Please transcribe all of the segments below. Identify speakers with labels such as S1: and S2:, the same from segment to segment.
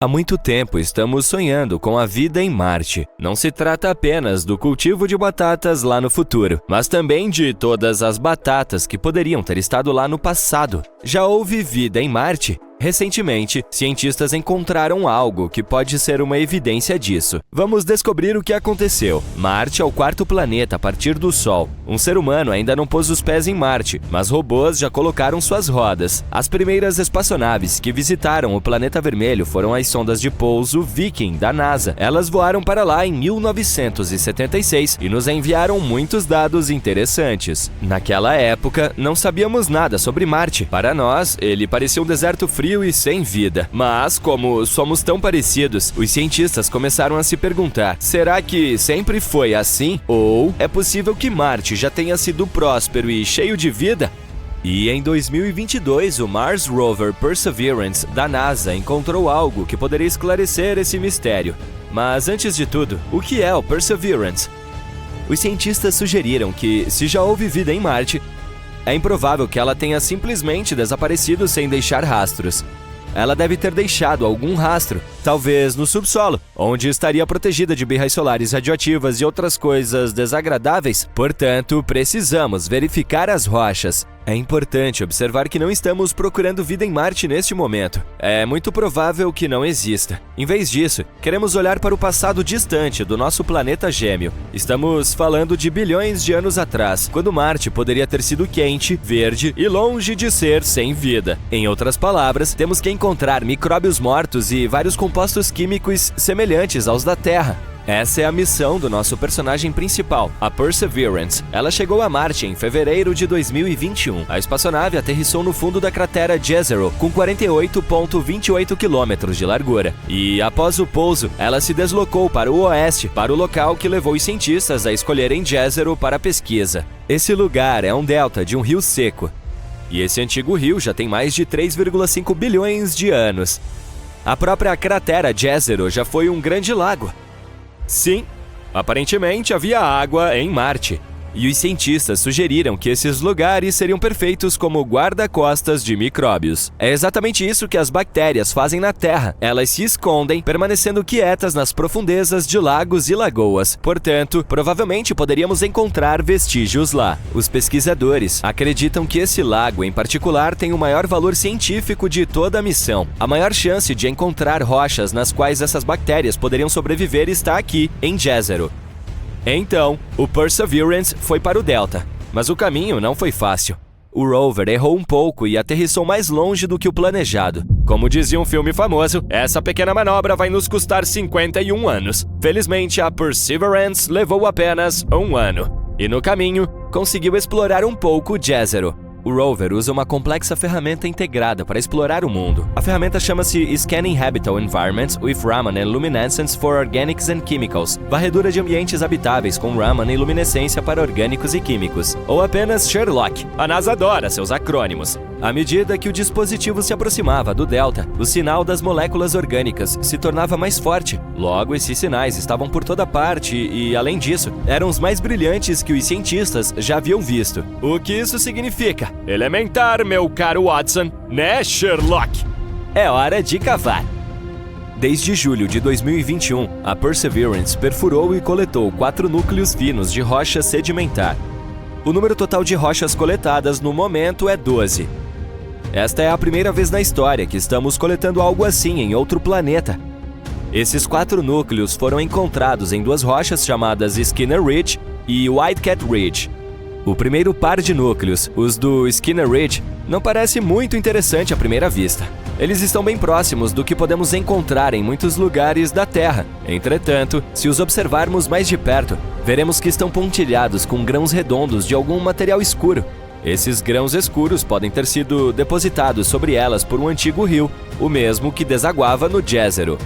S1: Há muito tempo estamos sonhando com a vida em Marte. Não se trata apenas do cultivo de batatas lá no futuro, mas também de todas as batatas que poderiam ter estado lá no passado. Já houve vida em Marte? Recentemente, cientistas encontraram algo que pode ser uma evidência disso. Vamos descobrir o que aconteceu. Marte é o quarto planeta a partir do Sol. Um ser humano ainda não pôs os pés em Marte, mas robôs já colocaram suas rodas. As primeiras espaçonaves que visitaram o planeta vermelho foram as sondas de pouso Viking, da NASA. Elas voaram para lá em 1976 e nos enviaram muitos dados interessantes. Naquela época, não sabíamos nada sobre Marte. Para nós, ele parecia um deserto frio e sem vida. Mas, como somos tão parecidos, os cientistas começaram a se perguntar: será que sempre foi assim? Ou é possível que Marte já tenha sido próspero e cheio de vida? E em 2022, o Mars Rover Perseverance da NASA encontrou algo que poderia esclarecer esse mistério. Mas antes de tudo, o que é o Perseverance? Os cientistas sugeriram que, se já houve vida em Marte, é improvável que ela tenha simplesmente desaparecido sem deixar rastros. Ela deve ter deixado algum rastro, talvez no subsolo, onde estaria protegida de birras solares radioativas e outras coisas desagradáveis. Portanto, precisamos verificar as rochas. É importante observar que não estamos procurando vida em Marte neste momento. É muito provável que não exista. Em vez disso, queremos olhar para o passado distante do nosso planeta gêmeo. Estamos falando de bilhões de anos atrás, quando Marte poderia ter sido quente, verde e longe de ser sem vida. Em outras palavras, temos que encontrar micróbios mortos e vários compostos químicos semelhantes aos da Terra. Essa é a missão do nosso personagem principal, a Perseverance. Ela chegou a Marte em fevereiro de 2021. A espaçonave aterrissou no fundo da cratera Jezero, com 48,28 km de largura. E, após o pouso, ela se deslocou para o oeste, para o local que levou os cientistas a escolherem Jezero para a pesquisa. Esse lugar é um delta de um rio seco. E esse antigo rio já tem mais de 3,5 bilhões de anos. A própria cratera Jezero já foi um grande lago. Sim, aparentemente havia água em Marte. E os cientistas sugeriram que esses lugares seriam perfeitos como guarda-costas de micróbios. É exatamente isso que as bactérias fazem na Terra. Elas se escondem, permanecendo quietas nas profundezas de lagos e lagoas. Portanto, provavelmente poderíamos encontrar vestígios lá. Os pesquisadores acreditam que esse lago em particular tem o maior valor científico de toda a missão. A maior chance de encontrar rochas nas quais essas bactérias poderiam sobreviver está aqui, em Jezero. Então, o Perseverance foi para o Delta, mas o caminho não foi fácil. O rover errou um pouco e aterrissou mais longe do que o planejado. Como dizia um filme famoso, essa pequena manobra vai nos custar 51 anos. Felizmente, a Perseverance levou apenas 1 ano. E no caminho, conseguiu explorar um pouco Jezero. O rover usa uma complexa ferramenta integrada para explorar o mundo. A ferramenta chama-se Scanning Habitable Environments with Raman and Luminescence for Organics and Chemicals, varredura de ambientes habitáveis com Raman e luminescência para orgânicos e químicos, ou apenas Sherlock. A NASA adora seus acrônimos. À medida que o dispositivo se aproximava do delta, o sinal das moléculas orgânicas se tornava mais forte. Logo, esses sinais estavam por toda parte e, além disso, eram os mais brilhantes que os cientistas já haviam visto. O que isso significa? Elementar, meu caro Watson, né, Sherlock? É hora de cavar. Desde julho de 2021, a Perseverance perfurou e coletou 4 núcleos finos de rocha sedimentar. O número total de rochas coletadas no momento é 12. Esta é a primeira vez na história que estamos coletando algo assim em outro planeta. Esses 4 núcleos foram encontrados em 2 rochas chamadas Skinner Ridge e Whitecat Ridge. O primeiro par de núcleos, os do Skinner Ridge, não parece muito interessante à primeira vista. Eles estão bem próximos do que podemos encontrar em muitos lugares da Terra. Entretanto, se os observarmos mais de perto, veremos que estão pontilhados com grãos redondos de algum material escuro. Esses grãos escuros podem ter sido depositados sobre elas por um antigo rio, o mesmo que desaguava no Jezero.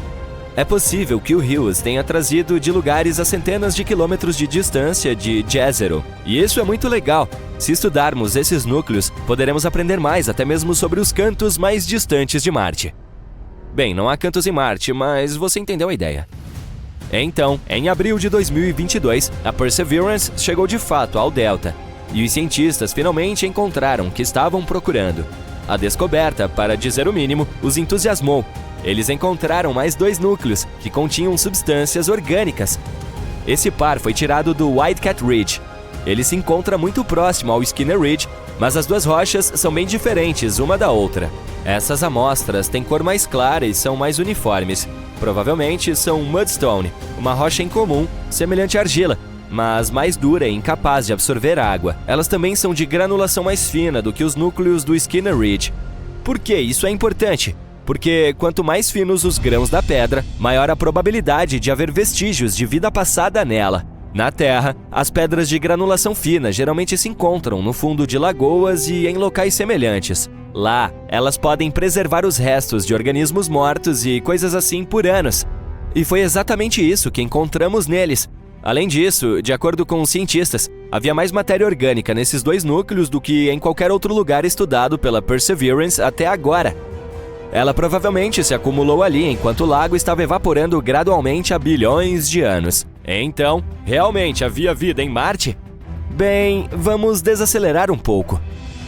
S1: É possível que o rio os tenha trazido de lugares a centenas de quilômetros de distância de Jezero. E isso é muito legal. Se estudarmos esses núcleos, poderemos aprender mais até mesmo sobre os cantos mais distantes de Marte. Bem, não há cantos em Marte, mas você entendeu a ideia. Então, em abril de 2022, a Perseverance chegou de fato ao Delta. E os cientistas finalmente encontraram o que estavam procurando. A descoberta, para dizer o mínimo, os entusiasmou. eles encontraram mais 2 núcleos que continham substâncias orgânicas. Esse par foi tirado do Whitecat Ridge. Ele se encontra muito próximo ao Skinner Ridge, mas as 2 rochas são bem diferentes uma da outra. Essas amostras têm cor mais clara e são mais uniformes. Provavelmente são mudstone, uma rocha incomum, semelhante à argila, mas mais dura e incapaz de absorver água. Elas também são de granulação mais fina do que os núcleos do Skinner Ridge. Por que isso é importante? Porque quanto mais finos os grãos da pedra, maior a probabilidade de haver vestígios de vida passada nela. Na Terra, as pedras de granulação fina geralmente se encontram no fundo de lagoas e em locais semelhantes. Lá, elas podem preservar os restos de organismos mortos e coisas assim por anos. E foi exatamente isso que encontramos neles. Além disso, de acordo com os cientistas, havia mais matéria orgânica nesses 2 núcleos do que em qualquer outro lugar estudado pela Perseverance até agora. Ela provavelmente se acumulou ali enquanto o lago estava evaporando gradualmente há bilhões de anos. Então, realmente havia vida em Marte? Bem, vamos desacelerar um pouco.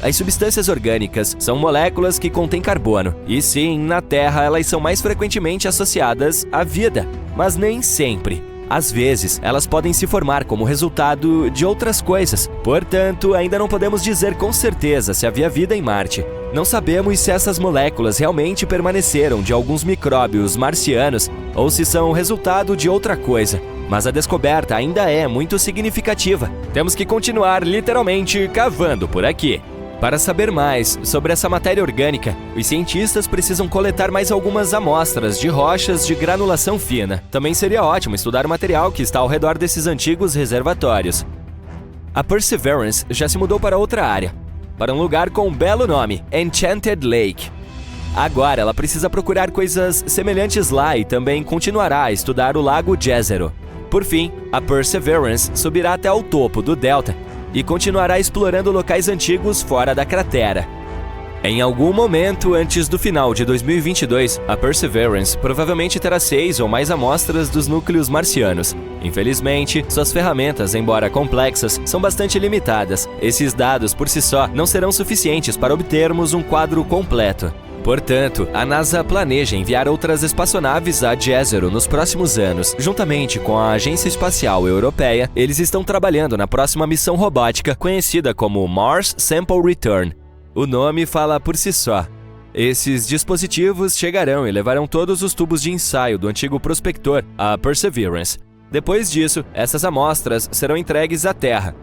S1: As substâncias orgânicas são moléculas que contêm carbono, e sim, na Terra elas são mais frequentemente associadas à vida, mas nem sempre. Às vezes, elas podem se formar como resultado de outras coisas. Portanto, ainda não podemos dizer com certeza se havia vida em Marte. Não sabemos se essas moléculas realmente permaneceram de alguns micróbios marcianos ou se são resultado de outra coisa. Mas a descoberta ainda é muito significativa. Temos que continuar literalmente cavando por aqui. Para saber mais sobre essa matéria orgânica, os cientistas precisam coletar mais algumas amostras de rochas de granulação fina. Também seria ótimo estudar o material que está ao redor desses antigos reservatórios. A Perseverance já se mudou para outra área, para um lugar com um belo nome, Enchanted Lake. Agora ela precisa procurar coisas semelhantes lá e também continuará a estudar o Lago Jezero. Por fim, a Perseverance subirá até o topo do delta e continuará explorando locais antigos fora da cratera. Em algum momento antes do final de 2022, a Perseverance provavelmente terá 6 ou mais amostras dos núcleos marcianos. Infelizmente, suas ferramentas, embora complexas, são bastante limitadas. Esses dados por si só não serão suficientes para obtermos um quadro completo. Portanto, a NASA planeja enviar outras espaçonaves a Jezero nos próximos anos. Juntamente com a Agência Espacial Europeia, eles estão trabalhando na próxima missão robótica conhecida como Mars Sample Return. O nome fala por si só. Esses dispositivos chegarão e levarão todos os tubos de ensaio do antigo prospector, a Perseverance. Depois disso, essas amostras serão entregues à Terra,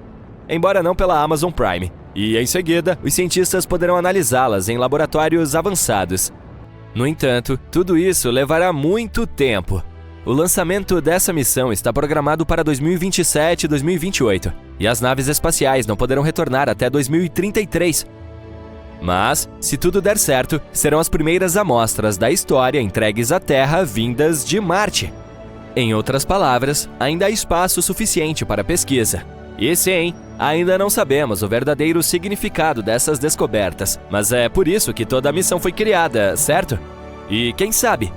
S1: embora não pela Amazon Prime. E, em seguida, os cientistas poderão analisá-las em laboratórios avançados. No entanto, tudo isso levará muito tempo. O lançamento dessa missão está programado para 2027 e 2028, e as naves espaciais não poderão retornar até 2033. Mas, se tudo der certo, serão as primeiras amostras da história entregues à Terra vindas de Marte. Em outras palavras, ainda há espaço suficiente para pesquisa. E sim, ainda não sabemos o verdadeiro significado dessas descobertas, mas é por isso que toda a missão foi criada, certo? E quem sabe,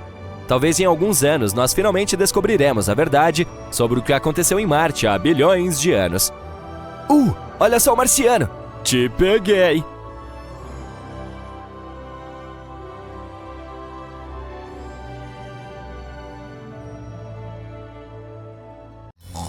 S1: talvez em alguns anos nós finalmente descobriremos a verdade sobre o que aconteceu em Marte há bilhões de anos. Olha só o marciano! Te peguei!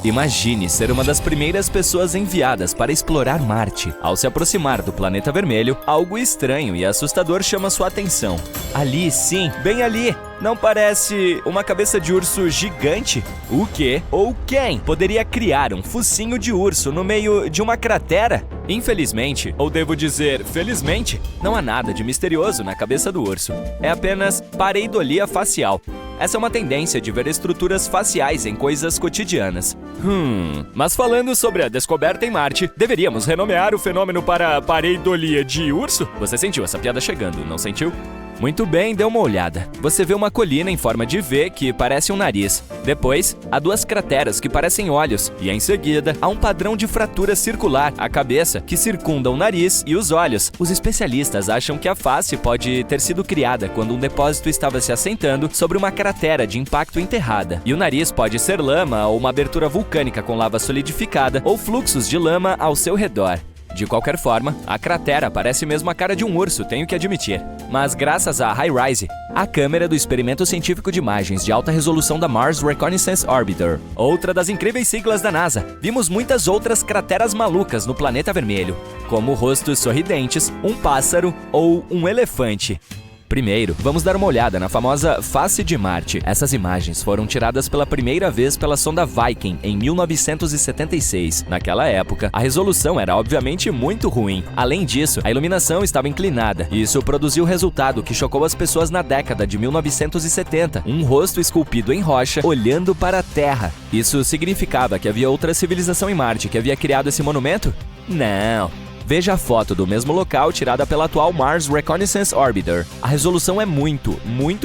S1: Imagine ser uma das primeiras pessoas enviadas para explorar Marte. Ao se aproximar do planeta vermelho, algo estranho e assustador chama sua atenção. Ali, sim, bem ali, não parece uma cabeça de urso gigante? O quê ou quem poderia criar um focinho de urso no meio de uma cratera? Infelizmente, ou devo dizer felizmente, não há nada de misterioso na cabeça do urso. É apenas pareidolia facial. Essa é uma tendência de ver estruturas faciais em coisas cotidianas. Mas falando sobre a descoberta em Marte, deveríamos renomear o fenômeno para pareidolia de urso? Você sentiu essa piada chegando, não sentiu? Muito bem, dê uma olhada. Você vê uma colina em forma de V que parece um nariz. Depois, há 2 crateras que parecem olhos. E em seguida, há um padrão de fratura circular, a cabeça, que circunda o nariz e os olhos. Os especialistas acham que a face pode ter sido criada quando um depósito estava se assentando sobre uma cratera de impacto enterrada. E o nariz pode ser lama ou uma abertura vulcânica com lava solidificada ou fluxos de lama ao seu redor. De qualquer forma, a cratera parece mesmo a cara de um urso, tenho que admitir. Mas graças à HiRISE, a câmera do Experimento Científico de Imagens de Alta Resolução da Mars Reconnaissance Orbiter, outra das incríveis siglas da NASA, vimos muitas outras crateras malucas no planeta vermelho, como rostos sorridentes, um pássaro ou um elefante. Primeiro, vamos dar uma olhada na famosa face de Marte. Essas imagens foram tiradas pela primeira vez pela sonda Viking em 1976. Naquela época, a resolução era obviamente muito ruim. Além disso, a iluminação estava inclinada. Isso produziu o resultado que chocou as pessoas na década de 1970. Um rosto esculpido em rocha olhando para a Terra. Isso significava que havia outra civilização em Marte que havia criado esse monumento? Não. Veja a foto do mesmo local tirada pela atual Mars Reconnaissance Orbiter. A resolução é muito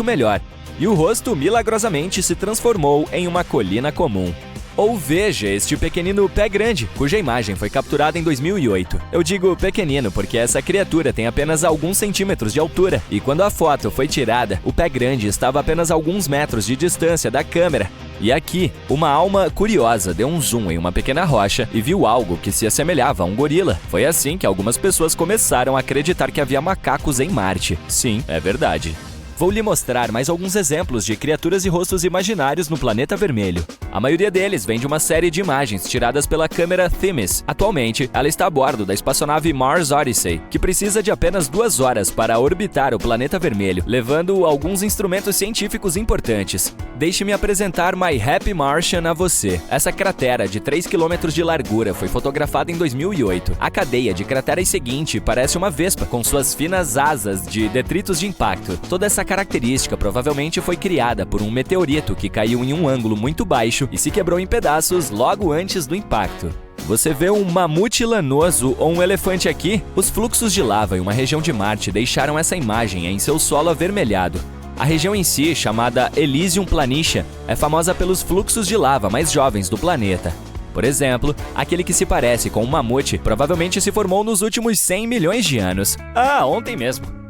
S1: melhor. E o rosto milagrosamente se transformou em uma colina comum. Ou veja este pequenino pé grande, cuja imagem foi capturada em 2008. Eu digo pequenino porque essa criatura tem apenas alguns centímetros de altura. E quando a foto foi tirada, o pé grande estava a apenas alguns metros de distância da câmera. E aqui, uma alma curiosa deu um zoom em uma pequena rocha e viu algo que se assemelhava a um gorila. Foi assim que algumas pessoas começaram a acreditar que havia macacos em Marte. Sim, é verdade. Vou lhe mostrar mais alguns exemplos de criaturas e rostos imaginários no planeta vermelho. A maioria deles vem de uma série de imagens tiradas pela câmera Themis. Atualmente, ela está a bordo da espaçonave Mars Odyssey, que precisa de apenas 2 horas para orbitar o planeta vermelho, levando alguns instrumentos científicos importantes. Deixe-me apresentar My Happy Martian a você. Essa cratera de 3 km de largura foi fotografada em 2008. A cadeia de crateras seguinte parece uma vespa, com suas finas asas de detritos de impacto. Toda essa característica provavelmente foi criada por um meteorito que caiu em um ângulo muito baixo e se quebrou em pedaços logo antes do impacto. Você vê um mamute lanoso ou um elefante aqui? Os fluxos de lava em uma região de Marte deixaram essa imagem em seu solo avermelhado. A região em si, chamada Elysium Planitia, é famosa pelos fluxos de lava mais jovens do planeta. Por exemplo, aquele que se parece com um mamute provavelmente se formou nos últimos 100 milhões de anos. Ah, ontem mesmo.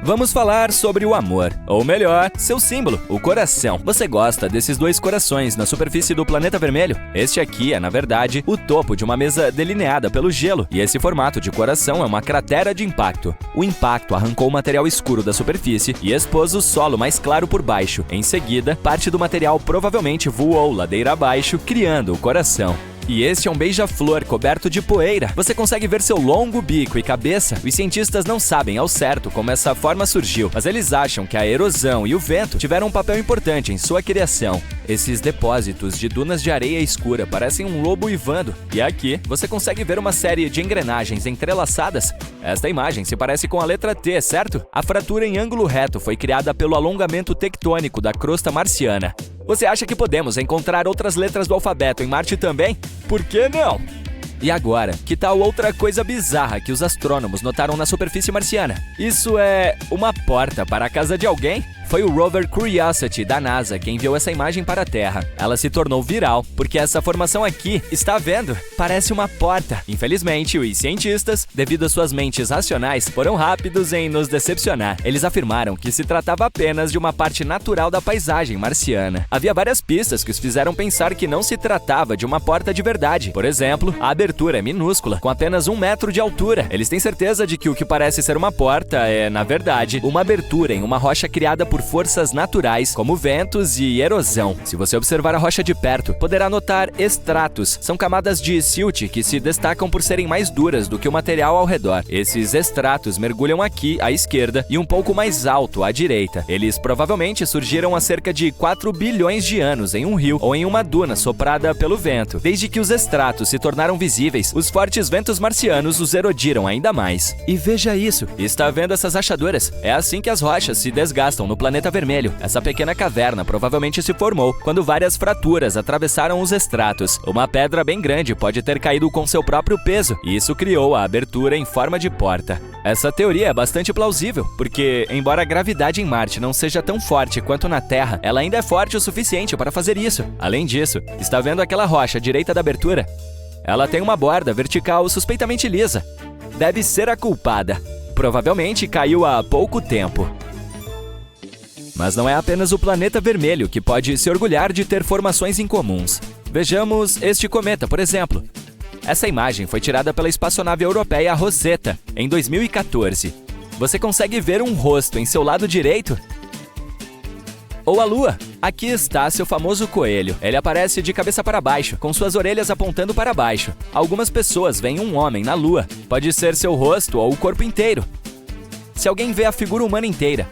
S1: Vamos falar sobre o amor, ou melhor, seu símbolo, o coração. Você gosta desses 2 corações na superfície do planeta vermelho? Este aqui é, na verdade, o topo de uma mesa delineada pelo gelo, e esse formato de coração é uma cratera de impacto. O impacto arrancou o material escuro da superfície e expôs o solo mais claro por baixo. Em seguida, parte do material provavelmente voou ladeira abaixo, criando o coração. E este é um beija-flor coberto de poeira. Você consegue ver seu longo bico e cabeça? Os cientistas não sabem ao certo como essa forma surgiu, mas eles acham que a erosão e o vento tiveram um papel importante em sua criação. Esses depósitos de dunas de areia escura parecem um lobo uivando. E aqui, você consegue ver uma série de engrenagens entrelaçadas. Esta imagem se parece com a letra T, certo? A fratura em ângulo reto foi criada pelo alongamento tectônico da crosta marciana. Você acha que podemos encontrar outras letras do alfabeto em Marte também? Por que não? E agora, que tal outra coisa bizarra que os astrônomos notaram na superfície marciana? Isso é uma porta para a casa de alguém? Foi o rover Curiosity da NASA quem enviou essa imagem para a Terra. Ela se tornou viral porque essa formação aqui, está vendo? Parece uma porta. Infelizmente, os cientistas, devido às suas mentes racionais, foram rápidos em nos decepcionar. Eles afirmaram que se tratava apenas de uma parte natural da paisagem marciana. Havia várias pistas que os fizeram pensar que não se tratava de uma porta de verdade. Por exemplo, a abertura é minúscula, com apenas 1 metro de altura. Eles têm certeza de que o que parece ser uma porta é, na verdade, uma abertura em uma rocha criada por forças naturais, como ventos e erosão. Se você observar a rocha de perto, poderá notar estratos. São camadas de silt que se destacam por serem mais duras do que o material ao redor. Esses estratos mergulham aqui à esquerda e um pouco mais alto à direita. Eles provavelmente surgiram há cerca de 4 bilhões de anos em um rio ou em uma duna soprada pelo vento. Desde que os estratos se tornaram visíveis, os fortes ventos marcianos os erodiram ainda mais. E veja isso, está vendo essas rachaduras? É assim que as rochas se desgastam no planeta vermelho. Essa pequena caverna provavelmente se formou quando várias fraturas atravessaram os estratos. Uma pedra bem grande pode ter caído com seu próprio peso, e isso criou a abertura em forma de porta. Essa teoria é bastante plausível, porque, embora a gravidade em Marte não seja tão forte quanto na Terra, ela ainda é forte o suficiente para fazer isso. Além disso, está vendo aquela rocha à direita da abertura? Ela tem uma borda vertical suspeitamente lisa. Deve ser a culpada. Provavelmente caiu há pouco tempo. Mas não é apenas o planeta vermelho que pode se orgulhar de ter formações incomuns. Vejamos este cometa, por exemplo. Essa imagem foi tirada pela espaçonave europeia Rosetta, em 2014. Você consegue ver um rosto em seu lado direito? Ou a Lua? Aqui está seu famoso coelho. Ele aparece de cabeça para baixo, com suas orelhas apontando para baixo. Algumas pessoas veem um homem na Lua. Pode ser seu rosto ou o corpo inteiro. Se alguém vê a figura humana inteira,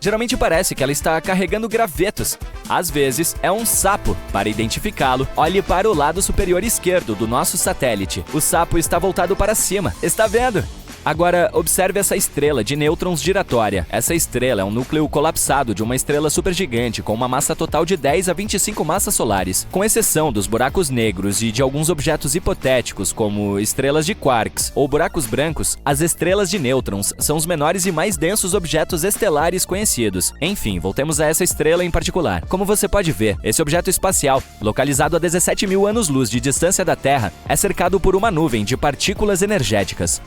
S1: geralmente parece que ela está carregando gravetos. Às vezes, é um sapo. Para identificá-lo, olhe para o lado superior esquerdo do nosso satélite. O sapo está voltado para cima. Está vendo? Agora, observe essa estrela de nêutrons giratória. Essa estrela é um núcleo colapsado de uma estrela supergigante com uma massa total de 10 a 25 massas solares. Com exceção dos buracos negros e de alguns objetos hipotéticos, como estrelas de quarks ou buracos brancos, as estrelas de nêutrons são os menores e mais densos objetos estelares conhecidos. Enfim, voltemos a essa estrela em particular. Como você pode ver, esse objeto espacial, localizado a 17 mil anos-luz de distância da Terra, é cercado por uma nuvem de partículas energéticas.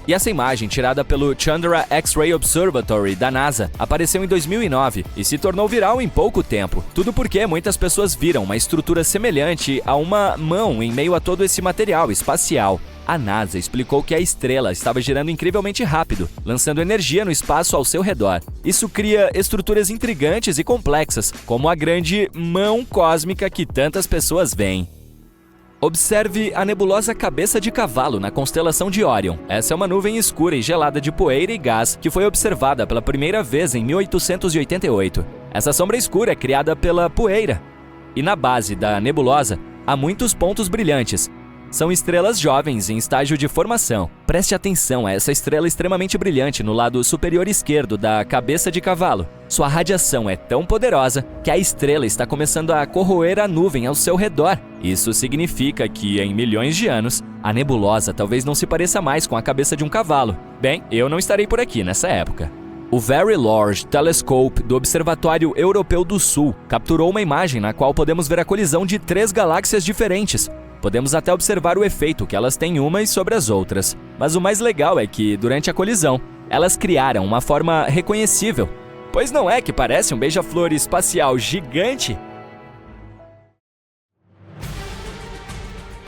S1: E essa imagem, tirada pelo Chandra X-Ray Observatory da NASA, apareceu em 2009 e se tornou viral em pouco tempo. Tudo porque muitas pessoas viram uma estrutura semelhante a uma mão em meio a todo esse material espacial. A NASA explicou que a estrela estava girando incrivelmente rápido, lançando energia no espaço ao seu redor. Isso cria estruturas intrigantes e complexas, como a grande mão cósmica que tantas pessoas veem. Observe a nebulosa Cabeça de Cavalo na constelação de Órion. Essa é uma nuvem escura e gelada de poeira e gás que foi observada pela primeira vez em 1888. Essa sombra escura é criada pela poeira. E na base da nebulosa há muitos pontos brilhantes. São estrelas jovens em estágio de formação. Preste atenção a essa estrela extremamente brilhante no lado superior esquerdo da Cabeça de Cavalo. Sua radiação é tão poderosa que a estrela está começando a corroer a nuvem ao seu redor. Isso significa que, em milhões de anos, a nebulosa talvez não se pareça mais com a cabeça de um cavalo. Bem, eu não estarei por aqui nessa época. O Very Large Telescope do Observatório Europeu do Sul capturou uma imagem na qual podemos ver a colisão de 3 galáxias diferentes. Podemos até observar o efeito que elas têm umas sobre as outras. Mas o mais legal é que, durante a colisão, elas criaram uma forma reconhecível. Pois não é que parece um beija-flor espacial gigante?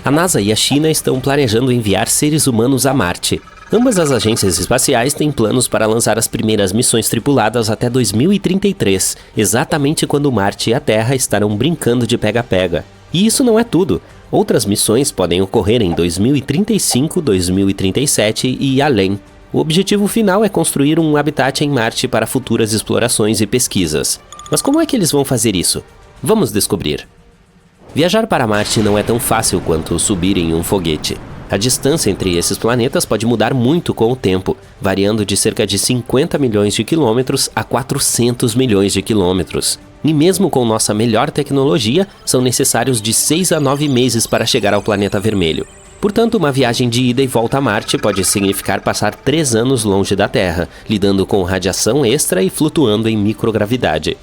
S2: A NASA e a China estão planejando enviar seres humanos a Marte. Ambas as agências espaciais têm planos para lançar as primeiras missões tripuladas até 2033, exatamente quando Marte e a Terra estarão brincando de pega-pega. E isso não é tudo. Outras missões podem ocorrer em 2035, 2037 e além. O objetivo final é construir um habitat em Marte para futuras explorações e pesquisas. Mas como é que eles vão fazer isso? Vamos descobrir. Viajar para Marte não é tão fácil quanto subir em um foguete. A distância entre esses planetas pode mudar muito com o tempo, variando de cerca de 50 milhões de quilômetros a 400 milhões de quilômetros. E mesmo com nossa melhor tecnologia, são necessários de 6 a 9 meses para chegar ao planeta vermelho. Portanto, uma viagem de ida e volta a Marte pode significar passar 3 anos longe da Terra, lidando com radiação extra e flutuando em microgravidade.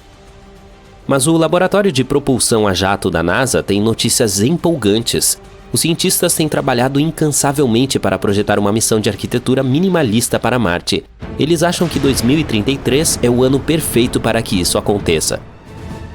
S2: Mas o Laboratório de Propulsão a Jato da NASA tem notícias empolgantes. Os cientistas têm trabalhado incansavelmente para projetar uma missão de arquitetura minimalista para Marte. Eles acham que 2033 é o ano perfeito para que isso aconteça.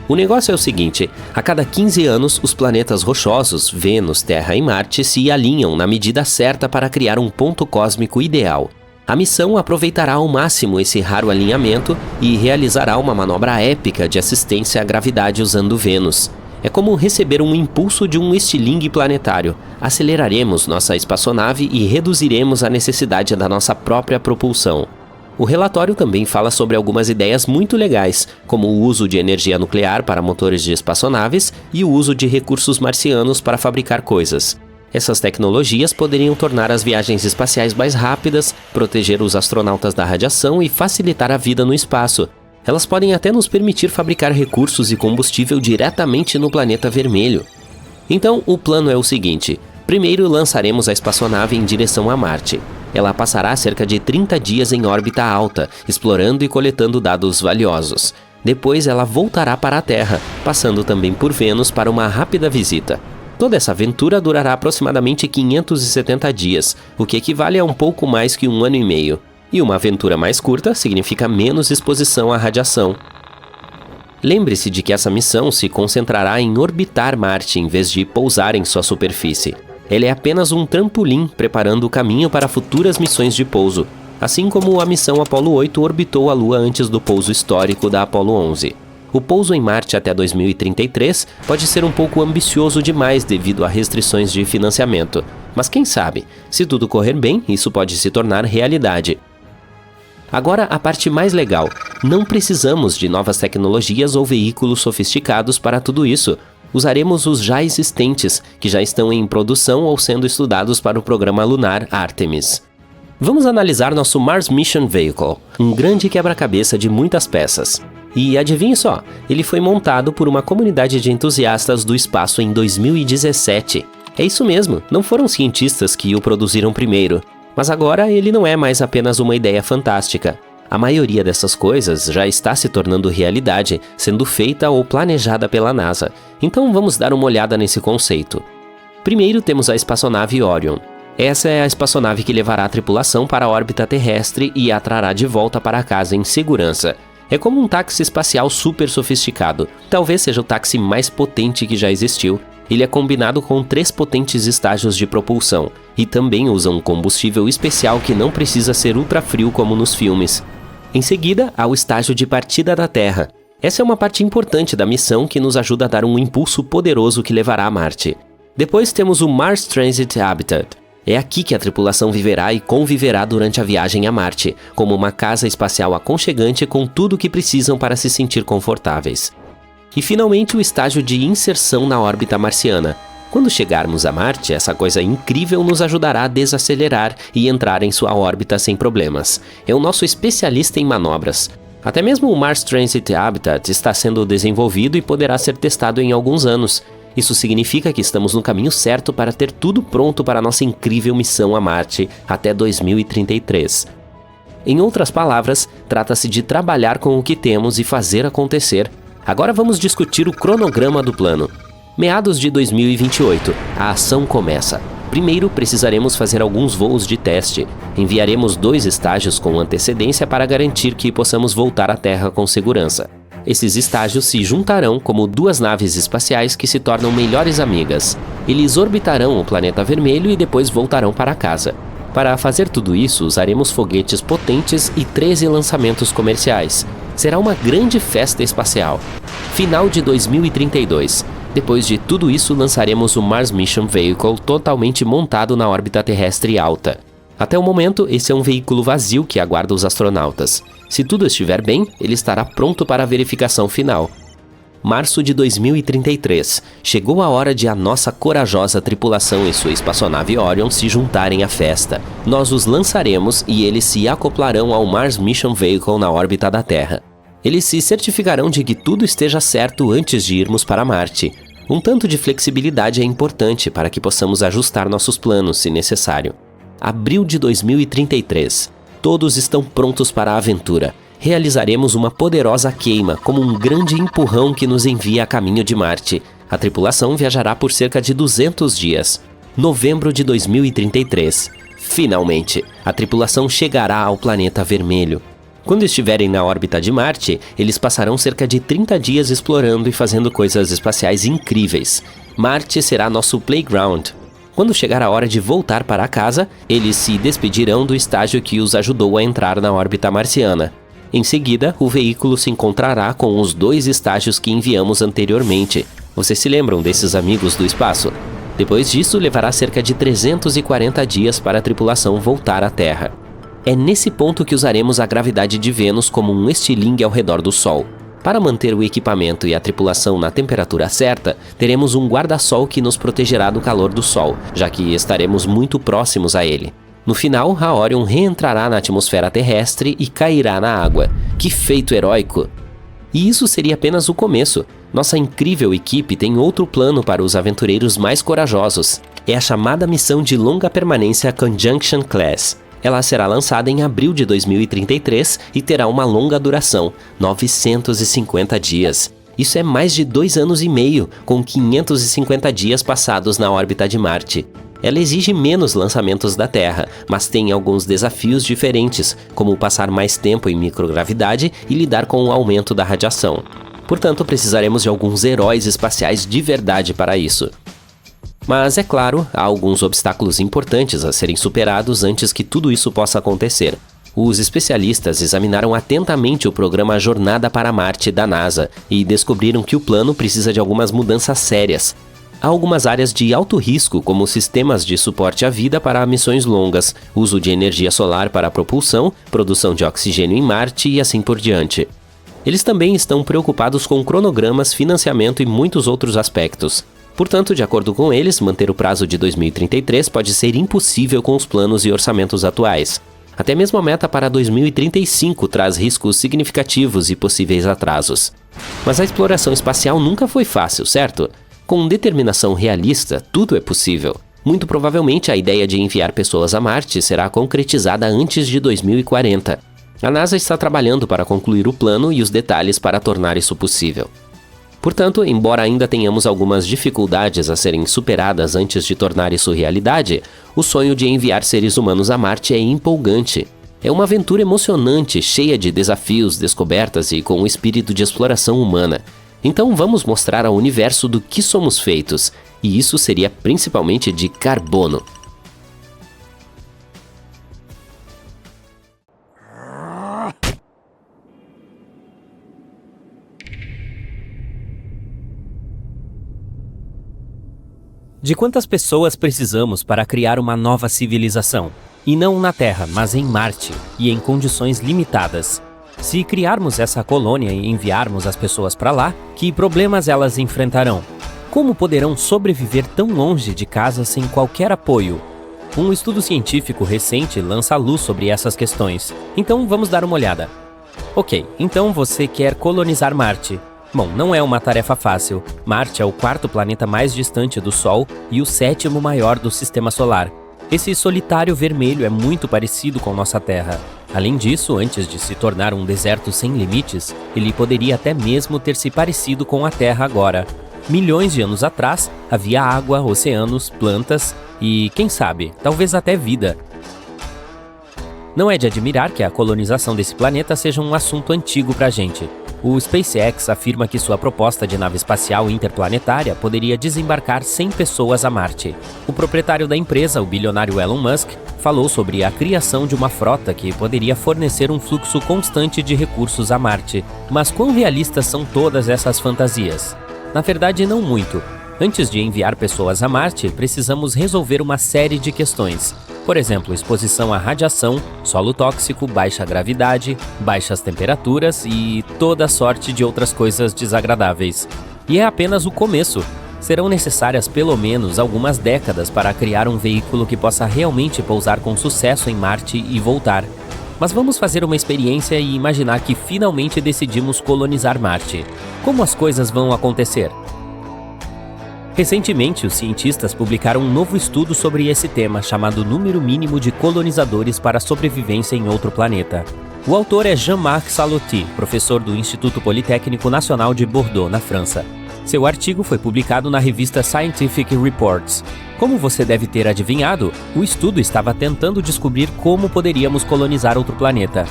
S2: O negócio é o seguinte: a cada 15 anos, os planetas rochosos, Vênus, Terra e Marte, se alinham na medida certa para criar um ponto cósmico ideal. A missão aproveitará ao máximo esse raro alinhamento e realizará uma manobra épica de assistência à gravidade usando Vênus. É como receber um impulso de um estilingue planetário. Aceleraremos nossa espaçonave e reduziremos a necessidade da nossa própria propulsão. O relatório também fala sobre algumas ideias muito legais, como o uso de energia nuclear para motores de espaçonaves e o uso de recursos marcianos para fabricar coisas. Essas tecnologias poderiam tornar as viagens espaciais mais rápidas, proteger os astronautas da radiação e facilitar a vida no espaço. Elas podem até nos permitir fabricar recursos e combustível diretamente no planeta vermelho. Então, o plano é o seguinte: primeiro lançaremos a espaçonave em direção a Marte. Ela passará cerca de 30 dias em órbita alta, explorando e coletando dados valiosos. Depois ela voltará para a Terra, passando também por Vênus para uma rápida visita. Toda essa aventura durará aproximadamente 570 dias, o que equivale a um pouco mais que 1 ano e meio. E uma aventura mais curta significa menos exposição à radiação. Lembre-se de que essa missão se concentrará em orbitar Marte em vez de pousar em sua superfície. Ela é apenas um trampolim preparando o caminho para futuras missões de pouso. assim como a missão Apollo 8 orbitou a Lua antes do pouso histórico da Apollo 11. O pouso em Marte até 2033 pode ser um pouco ambicioso demais devido a restrições de financiamento, mas quem sabe, se tudo correr bem, isso pode se tornar realidade. Agora, a parte mais legal: não precisamos de novas tecnologias ou veículos sofisticados para tudo isso. Usaremos os já existentes, que já estão em produção ou sendo estudados para o programa lunar Artemis. Vamos analisar nosso Mars Mission Vehicle, um grande quebra-cabeça de muitas peças. E adivinhe só, ele foi montado por uma comunidade de entusiastas do espaço em 2017. É isso mesmo, não foram cientistas que o produziram primeiro. Mas agora ele não é mais apenas uma ideia fantástica. A maioria dessas coisas já está se tornando realidade, sendo feita ou planejada pela NASA. Então vamos dar uma olhada nesse conceito. Primeiro temos a espaçonave Orion. Essa é a espaçonave que levará a tripulação para a órbita terrestre e a trará de volta para casa em segurança. É como um táxi espacial super sofisticado. Talvez seja o táxi mais potente que já existiu. Ele é combinado com 3 potentes estágios de propulsão e também usa um combustível especial que não precisa ser ultra-frio como nos filmes. Em seguida, há o estágio de partida da Terra. Essa é uma parte importante da missão que nos ajuda a dar um impulso poderoso que levará a Marte. Depois temos o Mars Transit Habitat. É aqui que a tripulação viverá e conviverá durante a viagem a Marte, como uma casa espacial aconchegante com tudo o que precisam para se sentir confortáveis. E finalmente o estágio de inserção na órbita marciana. Quando chegarmos a Marte, essa coisa incrível nos ajudará a desacelerar e entrar em sua órbita sem problemas. É o nosso especialista em manobras. Até mesmo o Mars Transit Habitat está sendo desenvolvido e poderá ser testado em alguns anos. Isso significa que estamos no caminho certo para ter tudo pronto para a nossa incrível missão a Marte até 2033. Em outras palavras, trata-se de trabalhar com o que temos e fazer acontecer. Agora vamos discutir o cronograma do plano. Meados de 2028, a ação começa. Primeiro, precisaremos fazer alguns voos de teste. Enviaremos 2 estágios com antecedência para garantir que possamos voltar à Terra com segurança. Esses estágios se juntarão como 2 naves espaciais que se tornam melhores amigas. Eles orbitarão o planeta vermelho e depois voltarão para casa. Para fazer tudo isso, usaremos foguetes potentes e 13 lançamentos comerciais. Será uma grande festa espacial. Final de 2032. Depois de tudo isso, lançaremos o Mars Mission Vehicle totalmente montado na órbita terrestre alta. Até o momento, esse é um veículo vazio que aguarda os astronautas. Se tudo estiver bem, ele estará pronto para a verificação final. Março de 2033. Chegou a hora de a nossa corajosa tripulação e sua espaçonave Orion se juntarem à festa. Nós os lançaremos e eles se acoplarão ao Mars Mission Vehicle na órbita da Terra. Eles se certificarão de que tudo esteja certo antes de irmos para Marte. Um tanto de flexibilidade é importante para que possamos ajustar nossos planos, se necessário. Abril de 2033. Todos estão prontos para a aventura. Realizaremos uma poderosa queima, como um grande empurrão que nos envia a caminho de Marte. A tripulação viajará por cerca de 200 dias. Novembro de 2033. Finalmente, a tripulação chegará ao planeta vermelho. Quando estiverem na órbita de Marte, eles passarão cerca de 30 dias explorando e fazendo coisas espaciais incríveis. Marte será nosso playground. Quando chegar a hora de voltar para casa, eles se despedirão do estágio que os ajudou a entrar na órbita marciana. Em seguida, o veículo se encontrará com os 2 estágios que enviamos anteriormente. Vocês se lembram desses amigos do espaço? Depois disso, levará cerca de 340 dias para a tripulação voltar à Terra. É nesse ponto que usaremos a gravidade de Vênus como um estilingue ao redor do Sol. Para manter o equipamento e a tripulação na temperatura certa, teremos um guarda-sol que nos protegerá do calor do Sol, já que estaremos muito próximos a ele. No final, a Orion reentrará na atmosfera terrestre e cairá na água. Que feito heróico! E isso seria apenas o começo. Nossa incrível equipe tem outro plano para os aventureiros mais corajosos. É a chamada missão de longa permanência Conjunction Class. Ela será lançada em abril de 2033 e terá uma longa duração, 950 dias. Isso é mais de 2 anos e meio, com 550 dias passados na órbita de Marte. Ela exige menos lançamentos da Terra, mas tem alguns desafios diferentes, como passar mais tempo em microgravidade e lidar com o aumento da radiação. Portanto, precisaremos de alguns heróis espaciais de verdade para isso. Mas, é claro, há alguns obstáculos importantes a serem superados antes que tudo isso possa acontecer. Os especialistas examinaram atentamente o programa Jornada para Marte da NASA e descobriram que o plano precisa de algumas mudanças sérias. Há algumas áreas de alto risco, como sistemas de suporte à vida para missões longas, uso de energia solar para a propulsão, produção de oxigênio em Marte e assim por diante. Eles também estão preocupados com cronogramas, financiamento e muitos outros aspectos. Portanto, de acordo com eles, manter o prazo de 2033 pode ser impossível com os planos e orçamentos atuais. Até mesmo a meta para 2035 traz riscos significativos e possíveis atrasos. Mas a exploração espacial nunca foi fácil, certo? Com determinação realista, tudo é possível. Muito provavelmente a ideia de enviar pessoas a Marte será concretizada antes de 2040. A NASA está trabalhando para concluir o plano e os detalhes para tornar isso possível. Portanto, embora ainda tenhamos algumas dificuldades a serem superadas antes de tornar isso realidade, o sonho de enviar seres humanos a Marte é empolgante. É uma aventura emocionante, cheia de desafios, descobertas e com um espírito de exploração humana. Então vamos mostrar ao universo do que somos feitos, e isso seria principalmente de carbono.
S3: De quantas pessoas precisamos para criar uma nova civilização? E não na Terra, mas em Marte, e em condições limitadas. Se criarmos essa colônia e enviarmos as pessoas para lá, que problemas elas enfrentarão? Como poderão sobreviver tão longe de casa sem qualquer apoio? Um estudo científico recente lança luz sobre essas questões. Então vamos dar uma olhada. Ok, então você quer colonizar Marte. Bom, não é uma tarefa fácil. Marte é o 4º planeta mais distante do Sol e o 7º maior do Sistema Solar. Esse solitário vermelho é muito parecido com nossa Terra. Além disso, antes de se tornar um deserto sem limites, ele poderia até mesmo ter se parecido com a Terra agora. Milhões de anos atrás, havia água, oceanos, plantas e, quem sabe, talvez até vida. Não é de admirar que a colonização desse planeta seja um assunto antigo pra gente. O SpaceX afirma que sua proposta de nave espacial interplanetária poderia desembarcar 100 pessoas a Marte. O proprietário da empresa, o bilionário Elon Musk, falou sobre a criação de uma frota que poderia fornecer um fluxo constante de recursos a Marte. Mas quão realistas são todas essas fantasias? Na verdade, não muito. Antes de enviar pessoas a Marte, precisamos resolver uma série de questões. Por exemplo, exposição à radiação, solo tóxico, baixa gravidade, baixas temperaturas e toda sorte de outras coisas desagradáveis. E é apenas o começo. Serão necessárias pelo menos algumas décadas para criar um veículo que possa realmente pousar com sucesso em Marte e voltar. Mas vamos fazer uma experiência e imaginar que finalmente decidimos colonizar Marte. Como as coisas vão acontecer? Recentemente, os cientistas publicaram um novo estudo sobre esse tema, chamado Número Mínimo de Colonizadores para a Sobrevivência em Outro Planeta. O autor é Jean-Marc Salotti, professor do Instituto Politécnico Nacional de Bordeaux, na França. Seu artigo foi publicado na revista Scientific Reports. Como você deve ter adivinhado, o estudo estava tentando descobrir como poderíamos colonizar outro planeta.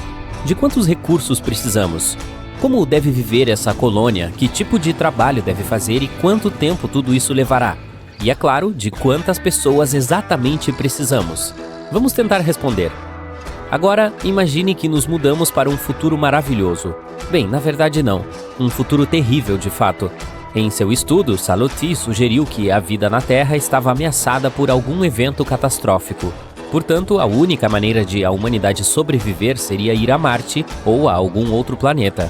S3: De quantos recursos precisamos? Como deve viver essa colônia? Que tipo de trabalho deve fazer e quanto tempo tudo isso levará? E é claro, de quantas pessoas exatamente precisamos? Vamos tentar responder. Agora, imagine que nos mudamos para um futuro maravilhoso. Bem, na verdade não. Um futuro terrível, de fato. Em seu estudo, Salotti sugeriu que a vida na Terra estava ameaçada por algum evento catastrófico. Portanto, a única maneira de a humanidade sobreviver seria ir a Marte ou a algum outro planeta.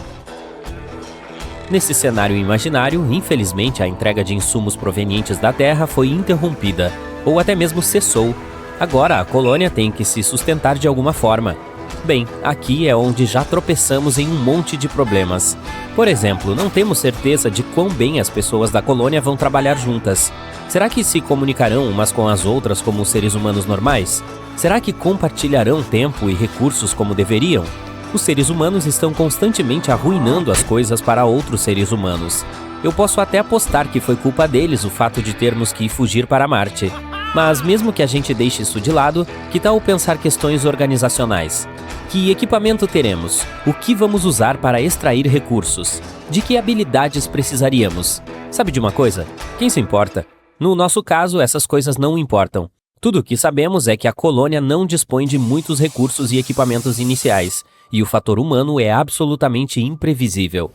S3: Nesse cenário imaginário, infelizmente a entrega de insumos provenientes da Terra foi interrompida, ou até mesmo cessou. Agora a colônia tem que se sustentar de alguma forma. Bem, aqui é onde já tropeçamos em um monte de problemas. Por exemplo, não temos certeza de quão bem as pessoas da colônia vão trabalhar juntas. Será que se comunicarão umas com as outras como seres humanos normais? Será que compartilharão tempo e recursos como deveriam? Os seres humanos estão constantemente arruinando as coisas para outros seres humanos. Eu posso até apostar que foi culpa deles o fato de termos que fugir para Marte. Mas mesmo que a gente deixe isso de lado, que tal pensar questões organizacionais? Que equipamento teremos? O que vamos usar para extrair recursos? De que habilidades precisaríamos? Sabe de uma coisa? Quem se importa? No nosso caso, essas coisas não importam. Tudo o que sabemos é que a colônia não dispõe de muitos recursos e equipamentos iniciais, e o fator humano é absolutamente imprevisível.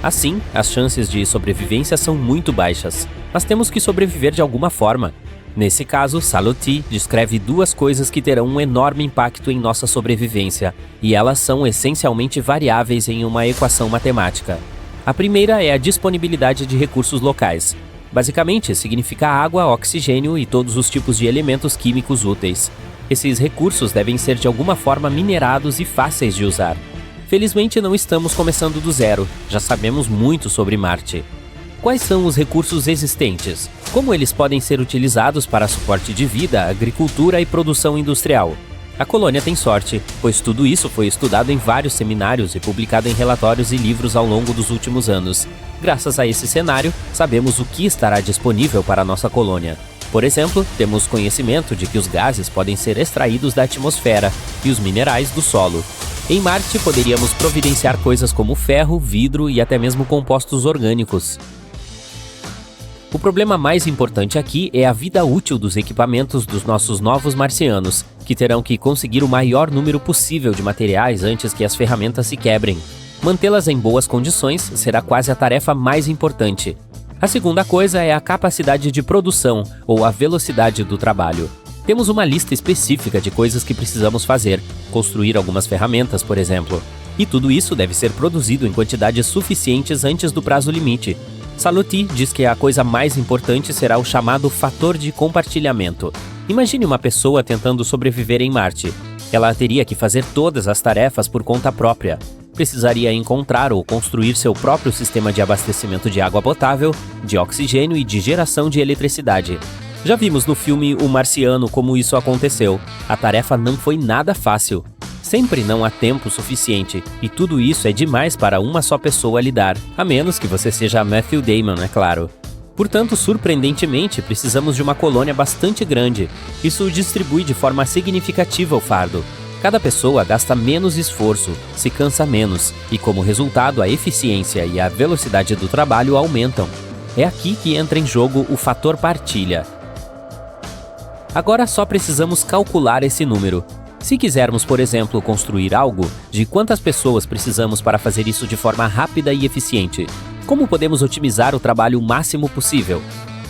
S3: Assim, as chances de sobrevivência são muito baixas, mas temos que sobreviver de alguma forma. Nesse caso, Salotti descreve duas coisas que terão um enorme impacto em nossa sobrevivência, e elas são essencialmente variáveis em uma equação matemática. A primeira é a disponibilidade de recursos locais. Basicamente, significa água, oxigênio e todos os tipos de elementos químicos úteis. Esses recursos devem ser de alguma forma minerados e fáceis de usar. Felizmente não estamos começando do zero, já sabemos muito sobre Marte. Quais são os recursos existentes? Como eles podem ser utilizados para suporte de vida, agricultura e produção industrial? A colônia tem sorte, pois tudo isso foi estudado em vários seminários e publicado em relatórios e livros ao longo dos últimos anos. Graças a esse cenário, sabemos o que estará disponível para a nossa colônia. Por exemplo, temos conhecimento de que os gases podem ser extraídos da atmosfera e os minerais do solo. Em Marte, poderíamos providenciar coisas como ferro, vidro e até mesmo compostos orgânicos. O problema mais importante aqui é a vida útil dos equipamentos dos nossos novos marcianos, que terão que conseguir o maior número possível de materiais antes que as ferramentas se quebrem. Mantê-las em boas condições será quase a tarefa mais importante. A segunda coisa é a capacidade de produção, ou a velocidade do trabalho. Temos uma lista específica de coisas que precisamos fazer, construir algumas ferramentas, por exemplo. E tudo isso deve ser produzido em quantidades suficientes antes do prazo limite. Salotti diz que a coisa mais importante será o chamado fator de compartilhamento. Imagine uma pessoa tentando sobreviver em Marte. Ela teria que fazer todas as tarefas por conta própria. Precisaria encontrar ou construir seu próprio sistema de abastecimento de água potável, de oxigênio e de geração de eletricidade. Já vimos no filme O Marciano como isso aconteceu. A tarefa não foi nada fácil. Sempre não há tempo suficiente, e tudo isso é demais para uma só pessoa lidar, a menos que você seja Matthew Damon, é claro. Portanto, surpreendentemente, precisamos de uma colônia bastante grande. Isso distribui de forma significativa o fardo. Cada pessoa gasta menos esforço, se cansa menos, e como resultado a eficiência e a velocidade do trabalho aumentam. É aqui que entra em jogo o fator partilha. Agora só precisamos calcular esse número. Se quisermos, por exemplo, construir algo, de quantas pessoas precisamos para fazer isso de forma rápida e eficiente? Como podemos otimizar o trabalho o máximo possível?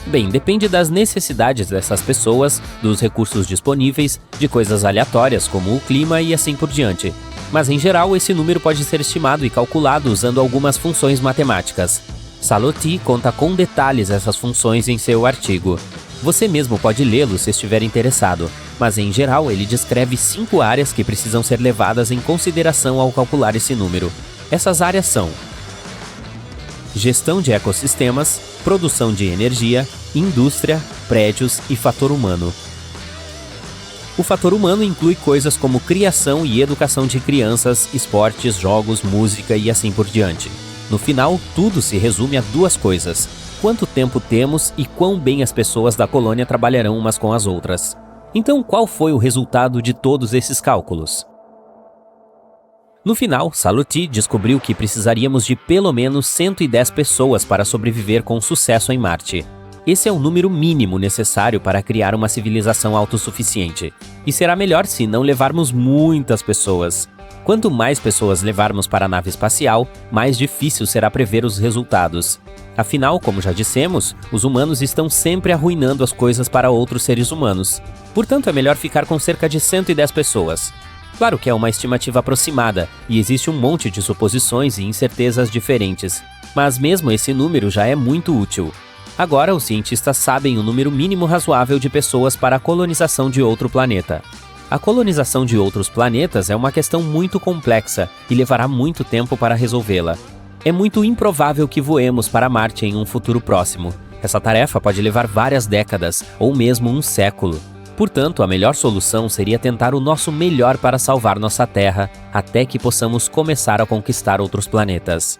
S3: Bem, depende das necessidades dessas pessoas, dos recursos disponíveis, de coisas aleatórias como o clima e assim por diante. Mas em geral, esse número pode ser estimado e calculado usando algumas funções matemáticas. Salotti conta com detalhes essas funções em seu artigo. Você mesmo pode lê-lo se estiver interessado, mas em geral ele descreve 5 áreas que precisam ser levadas em consideração ao calcular esse número. Essas áreas são: gestão de ecossistemas, produção de energia, indústria, prédios e fator humano. O fator humano inclui coisas como criação e educação de crianças, esportes, jogos, música e assim por diante. No final, tudo se resume a duas coisas: quanto tempo temos e quão bem as pessoas da colônia trabalharão umas com as outras. Então, qual foi o resultado de todos esses cálculos? No final, Salotti descobriu que precisaríamos de pelo menos 110 pessoas para sobreviver com sucesso em Marte. Esse é o número mínimo necessário para criar uma civilização autossuficiente. E será melhor se não levarmos muitas pessoas. Quanto mais pessoas levarmos para a nave espacial, mais difícil será prever os resultados. Afinal, como já dissemos, os humanos estão sempre arruinando as coisas para outros seres humanos. Portanto, é melhor ficar com cerca de 110 pessoas. Claro que é uma estimativa aproximada, e existe um monte de suposições e incertezas diferentes. Mas mesmo esse número já é muito útil. Agora, os cientistas sabem o número mínimo razoável de pessoas para a colonização de outro planeta. A colonização de outros planetas é uma questão muito complexa e levará muito tempo para resolvê-la. É muito improvável que voemos para Marte em um futuro próximo. Essa tarefa pode levar várias décadas, ou mesmo um século. Portanto, a melhor solução seria tentar o nosso melhor para salvar nossa Terra, até que possamos começar a conquistar outros planetas.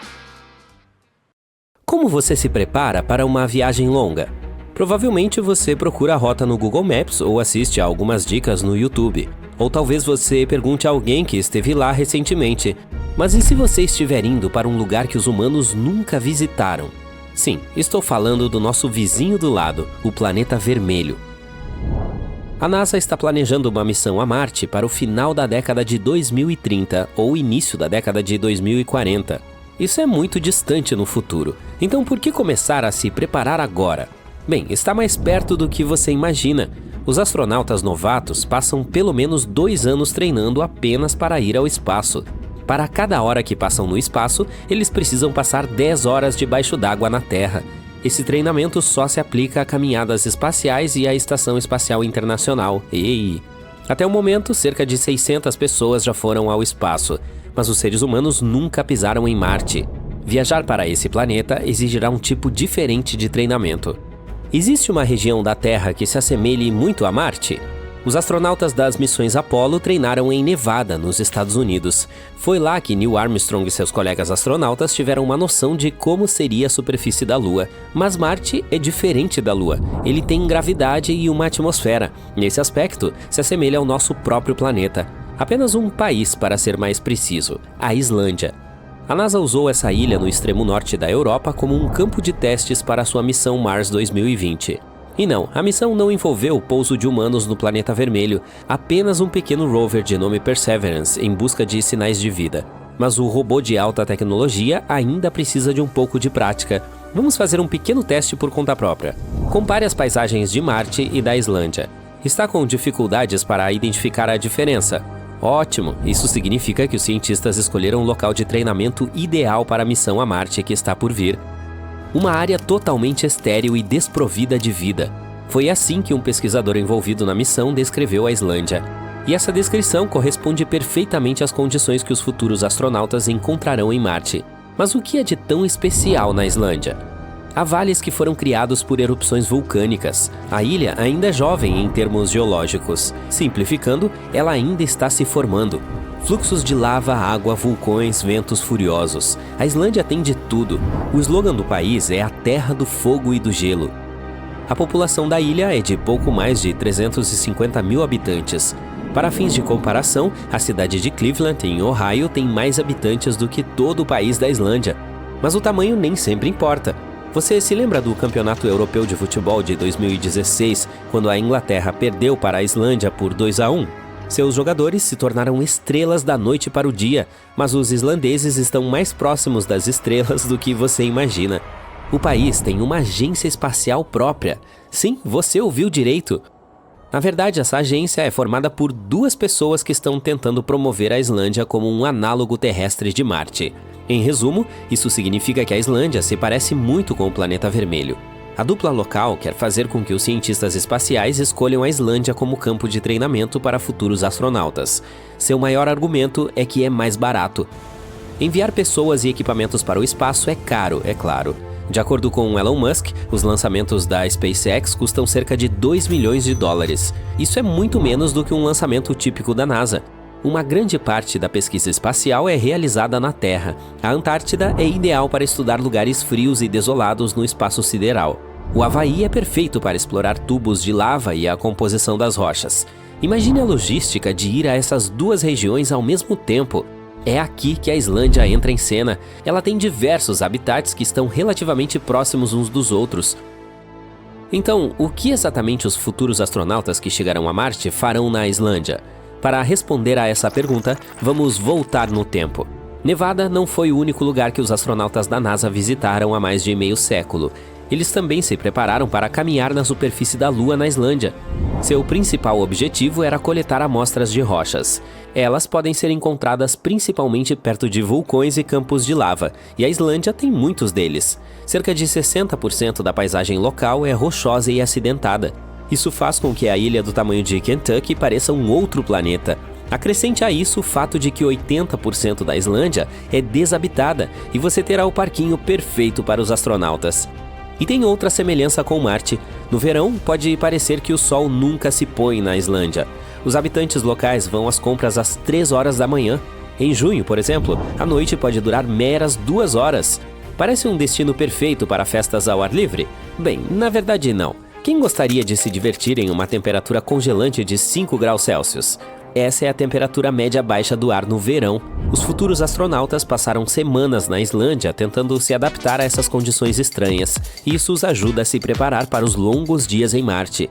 S2: Como você se prepara para uma viagem longa? Provavelmente você procura a rota no Google Maps ou assiste a algumas dicas no YouTube. Ou talvez você pergunte a alguém que esteve lá recentemente: mas e se você estiver indo para um lugar que os humanos nunca visitaram? Sim, estou falando do nosso vizinho do lado, o planeta vermelho. A NASA está planejando uma missão a Marte para o final da década de 2030 ou início da década de 2040. Isso é muito distante no futuro, então por que começar a se preparar agora? Bem, está mais perto do que você imagina. Os astronautas novatos passam pelo menos 2 anos treinando apenas para ir ao espaço. Para cada hora que passam no espaço, eles precisam passar 10 horas debaixo d'água na Terra. Esse treinamento só se aplica a caminhadas espaciais e à Estação Espacial Internacional, EI. Até o momento, cerca de 600 pessoas já foram ao espaço, mas os seres humanos nunca pisaram em Marte. Viajar para esse planeta exigirá um tipo diferente de treinamento. Existe uma região da Terra que se assemelhe muito a Marte? Os astronautas das missões Apollo treinaram em Nevada, nos Estados Unidos. Foi lá que Neil Armstrong e seus colegas astronautas tiveram uma noção de como seria a superfície da Lua. Mas Marte é diferente da Lua. Ele tem gravidade e uma atmosfera. Nesse aspecto, se assemelha ao nosso próprio planeta. Apenas um país, para ser mais preciso, a Islândia. A NASA usou essa ilha no extremo norte da Europa como um campo de testes para sua missão Mars 2020. E não, a missão não envolveu o pouso de humanos no planeta vermelho, apenas um pequeno rover de nome Perseverance em busca de sinais de vida. Mas o robô de alta tecnologia ainda precisa de um pouco de prática. Vamos fazer um pequeno teste por conta própria. Compare as paisagens de Marte e da Islândia. Está com dificuldades para identificar a diferença? Ótimo! Isso significa que os cientistas escolheram o local de treinamento ideal para a missão a Marte que está por vir. Uma área totalmente estéril e desprovida de vida. Foi assim que um pesquisador envolvido na missão descreveu a Islândia. E essa descrição corresponde perfeitamente às condições que os futuros astronautas encontrarão em Marte. Mas o que é de tão especial na Islândia? Há vales que foram criados por erupções vulcânicas. A ilha ainda é jovem em termos geológicos. Simplificando, ela ainda está se formando. Fluxos de lava, água, vulcões, ventos furiosos. A Islândia tem de tudo. O slogan do país é a terra do fogo e do gelo. A população da ilha é de pouco mais de 350 mil habitantes. Para fins de comparação, a cidade de Cleveland, em Ohio, tem mais habitantes do que todo o país da Islândia. Mas o tamanho nem sempre importa. Você se lembra do Campeonato Europeu de Futebol de 2016, quando a Inglaterra perdeu para a Islândia por 2-1? Seus jogadores se tornaram estrelas da noite para o dia, mas os islandeses estão mais próximos das estrelas do que você imagina. O país tem uma agência espacial própria. Sim, você ouviu direito. Na verdade, essa agência é formada por 2 pessoas que estão tentando promover a Islândia como um análogo terrestre de Marte. Em resumo, isso significa que a Islândia se parece muito com o planeta vermelho. A dupla local quer fazer com que os cientistas espaciais escolham a Islândia como campo de treinamento para futuros astronautas. Seu maior argumento é que é mais barato. Enviar pessoas e equipamentos para o espaço é caro, é claro. De acordo com Elon Musk, os lançamentos da SpaceX custam cerca de 2 milhões de dólares. Isso é muito menos do que um lançamento típico da NASA. Uma grande parte da pesquisa espacial é realizada na Terra. A Antártida é ideal para estudar lugares frios e desolados no espaço sideral. O Havaí é perfeito para explorar tubos de lava e a composição das rochas. Imagine a logística de ir a essas 2 regiões ao mesmo tempo. É aqui que a Islândia entra em cena. Ela tem diversos habitats que estão relativamente próximos uns dos outros. Então, o que exatamente os futuros astronautas que chegarão a Marte farão na Islândia? Para responder a essa pergunta, vamos voltar no tempo. Nevada não foi o único lugar que os astronautas da NASA visitaram há mais de meio século. Eles também se prepararam para caminhar na superfície da Lua na Islândia. Seu principal objetivo era coletar amostras de rochas. Elas podem ser encontradas principalmente perto de vulcões e campos de lava, e a Islândia tem muitos deles. Cerca de 60% da paisagem local é rochosa e acidentada. Isso faz com que a ilha do tamanho de Kentucky pareça um outro planeta. Acrescente a isso o fato de que 80% da Islândia é desabitada e você terá o parquinho perfeito para os astronautas. E tem outra semelhança com Marte. No verão, pode parecer que o sol nunca se põe na Islândia. Os habitantes locais vão às compras às 3 horas da manhã. Em junho, por exemplo, a noite pode durar meras 2 horas. Parece um destino perfeito para festas ao ar livre? Bem, na verdade não. Quem gostaria de se divertir em uma temperatura congelante de 5 graus Celsius? Essa é a temperatura média baixa do ar no verão. Os futuros astronautas passaram semanas na Islândia tentando se adaptar a essas condições estranhas. Isso os ajuda a se preparar para os longos dias em Marte.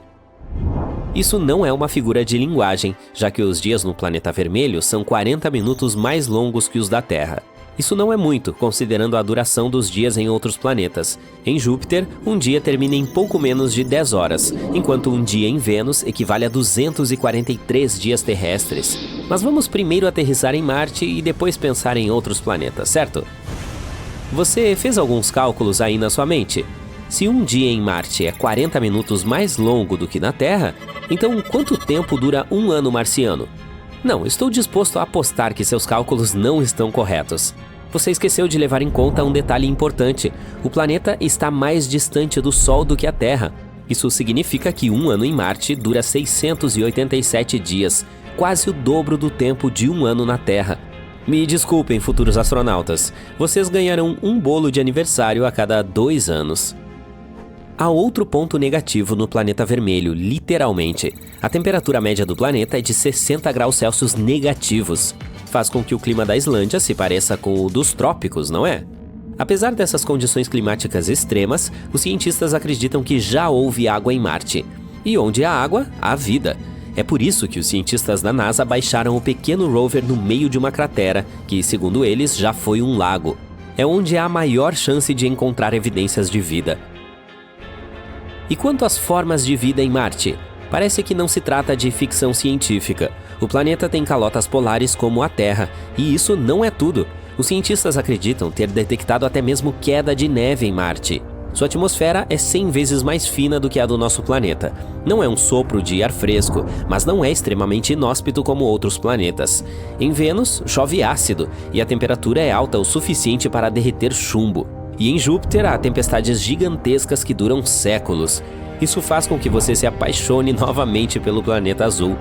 S2: Isso não é uma figura de linguagem, já que os dias no planeta vermelho são 40 minutos mais longos que os da Terra. Isso não é muito, considerando a duração dos dias em outros planetas. Em Júpiter, um dia termina em pouco menos de 10 horas, enquanto um dia em Vênus equivale a 243 dias terrestres. Mas vamos primeiro aterrissar em Marte e depois pensar em outros planetas, certo? Você fez alguns cálculos aí na sua mente? Se um dia em Marte é 40 minutos mais longo do que na Terra, então quanto tempo dura um ano marciano? Não, estou disposto a apostar que seus cálculos não estão corretos. Você esqueceu de levar em conta um detalhe importante. O planeta está mais distante do Sol do que a Terra. Isso significa que um ano em Marte dura 687 dias, quase o dobro do tempo de um ano na Terra. Me desculpem, futuros astronautas. Vocês ganharão um bolo de aniversário a cada 2 anos. Há outro ponto negativo no planeta vermelho, literalmente. A temperatura média do planeta é de 60 graus Celsius negativos. Faz com que o clima da Islândia se pareça com o dos trópicos, não é? Apesar dessas condições climáticas extremas, os cientistas acreditam que já houve água em Marte. E onde há água, há vida. É por isso que os cientistas da NASA baixaram o pequeno rover no meio de uma cratera, que, segundo eles, já foi um lago. É onde há a maior chance de encontrar evidências de vida. E quanto às formas de vida em Marte? Parece que não se trata de ficção científica. O planeta tem calotas polares como a Terra, e isso não é tudo. Os cientistas acreditam ter detectado até mesmo queda de neve em Marte. Sua atmosfera é 100 vezes mais fina do que a do nosso planeta. Não é um sopro de ar fresco, mas não é extremamente inóspito como outros planetas. Em Vênus, chove ácido, e a temperatura é alta o suficiente para derreter chumbo. E em Júpiter há tempestades gigantescas que duram séculos. Isso faz com que você se apaixone novamente pelo planeta azul.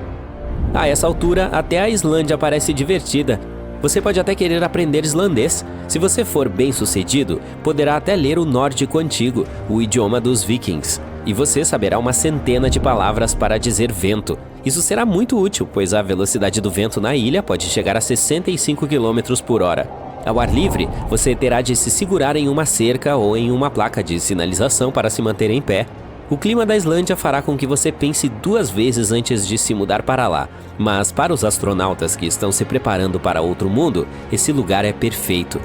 S2: A essa altura, até a Islândia parece divertida. Você pode até querer aprender islandês. Se você for bem-sucedido, poderá até ler o nórdico antigo, o idioma dos vikings. E você saberá uma centena de palavras para dizer vento. Isso será muito útil, pois a velocidade do vento na ilha pode chegar a 65 km por hora. Ao ar livre, você terá de se segurar em uma cerca ou em uma placa de sinalização para se manter em pé. O clima da Islândia fará com que você pense 2 vezes antes de se mudar para lá. Mas para os astronautas que estão se preparando para outro mundo, esse lugar é perfeito.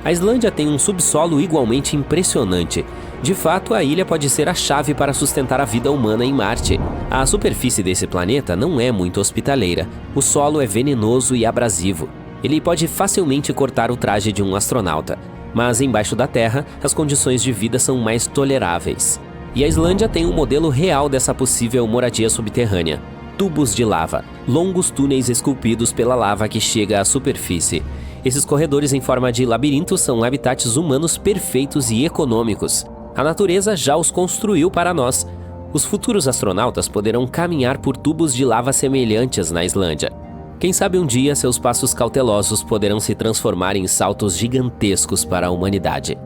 S2: A Islândia tem um subsolo igualmente impressionante. De fato, a ilha pode ser a chave para sustentar a vida humana em Marte. A superfície desse planeta não é muito hospitaleira. O solo é venenoso e abrasivo. Ele pode facilmente cortar o traje de um astronauta, mas embaixo da Terra, as condições de vida são mais toleráveis. E a Islândia tem um modelo real dessa possível moradia subterrânea. Tubos de lava, longos túneis esculpidos pela lava que chega à superfície. Esses corredores em forma de labirinto são habitats humanos perfeitos e econômicos. A natureza já os construiu para nós. Os futuros astronautas poderão caminhar por tubos de lava semelhantes na Islândia. Quem sabe um dia seus passos cautelosos poderão se transformar em saltos gigantescos para a humanidade.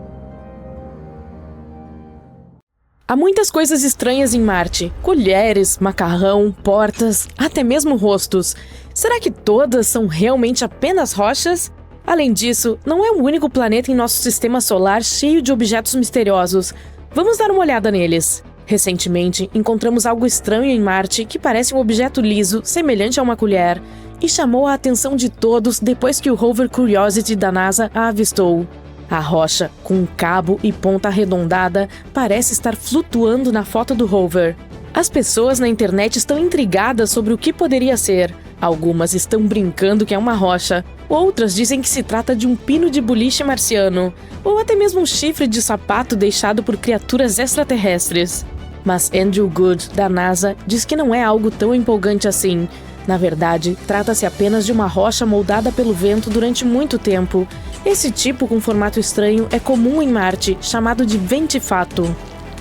S4: Há muitas coisas estranhas em Marte. Colheres, macarrão, portas, até mesmo rostos. Será que todas são realmente apenas rochas? Além disso, não é o único planeta em nosso sistema solar cheio de objetos misteriosos. Vamos dar uma olhada neles. Recentemente, encontramos algo estranho em Marte que parece um objeto liso, semelhante a uma colher, e chamou a atenção de todos depois que o rover Curiosity da NASA a avistou. A rocha, com um cabo e ponta arredondada, parece estar flutuando na foto do rover. As pessoas na internet estão intrigadas sobre o que poderia ser. Algumas estão brincando que é uma rocha, outras dizem que se trata de um pino de boliche marciano, ou até mesmo um chifre de sapato deixado por criaturas extraterrestres. Mas Andrew Good, da NASA, diz que não é algo tão empolgante assim. Na verdade, trata-se apenas de uma rocha moldada pelo vento durante muito tempo. Esse tipo com formato estranho é comum em Marte, chamado de ventifato.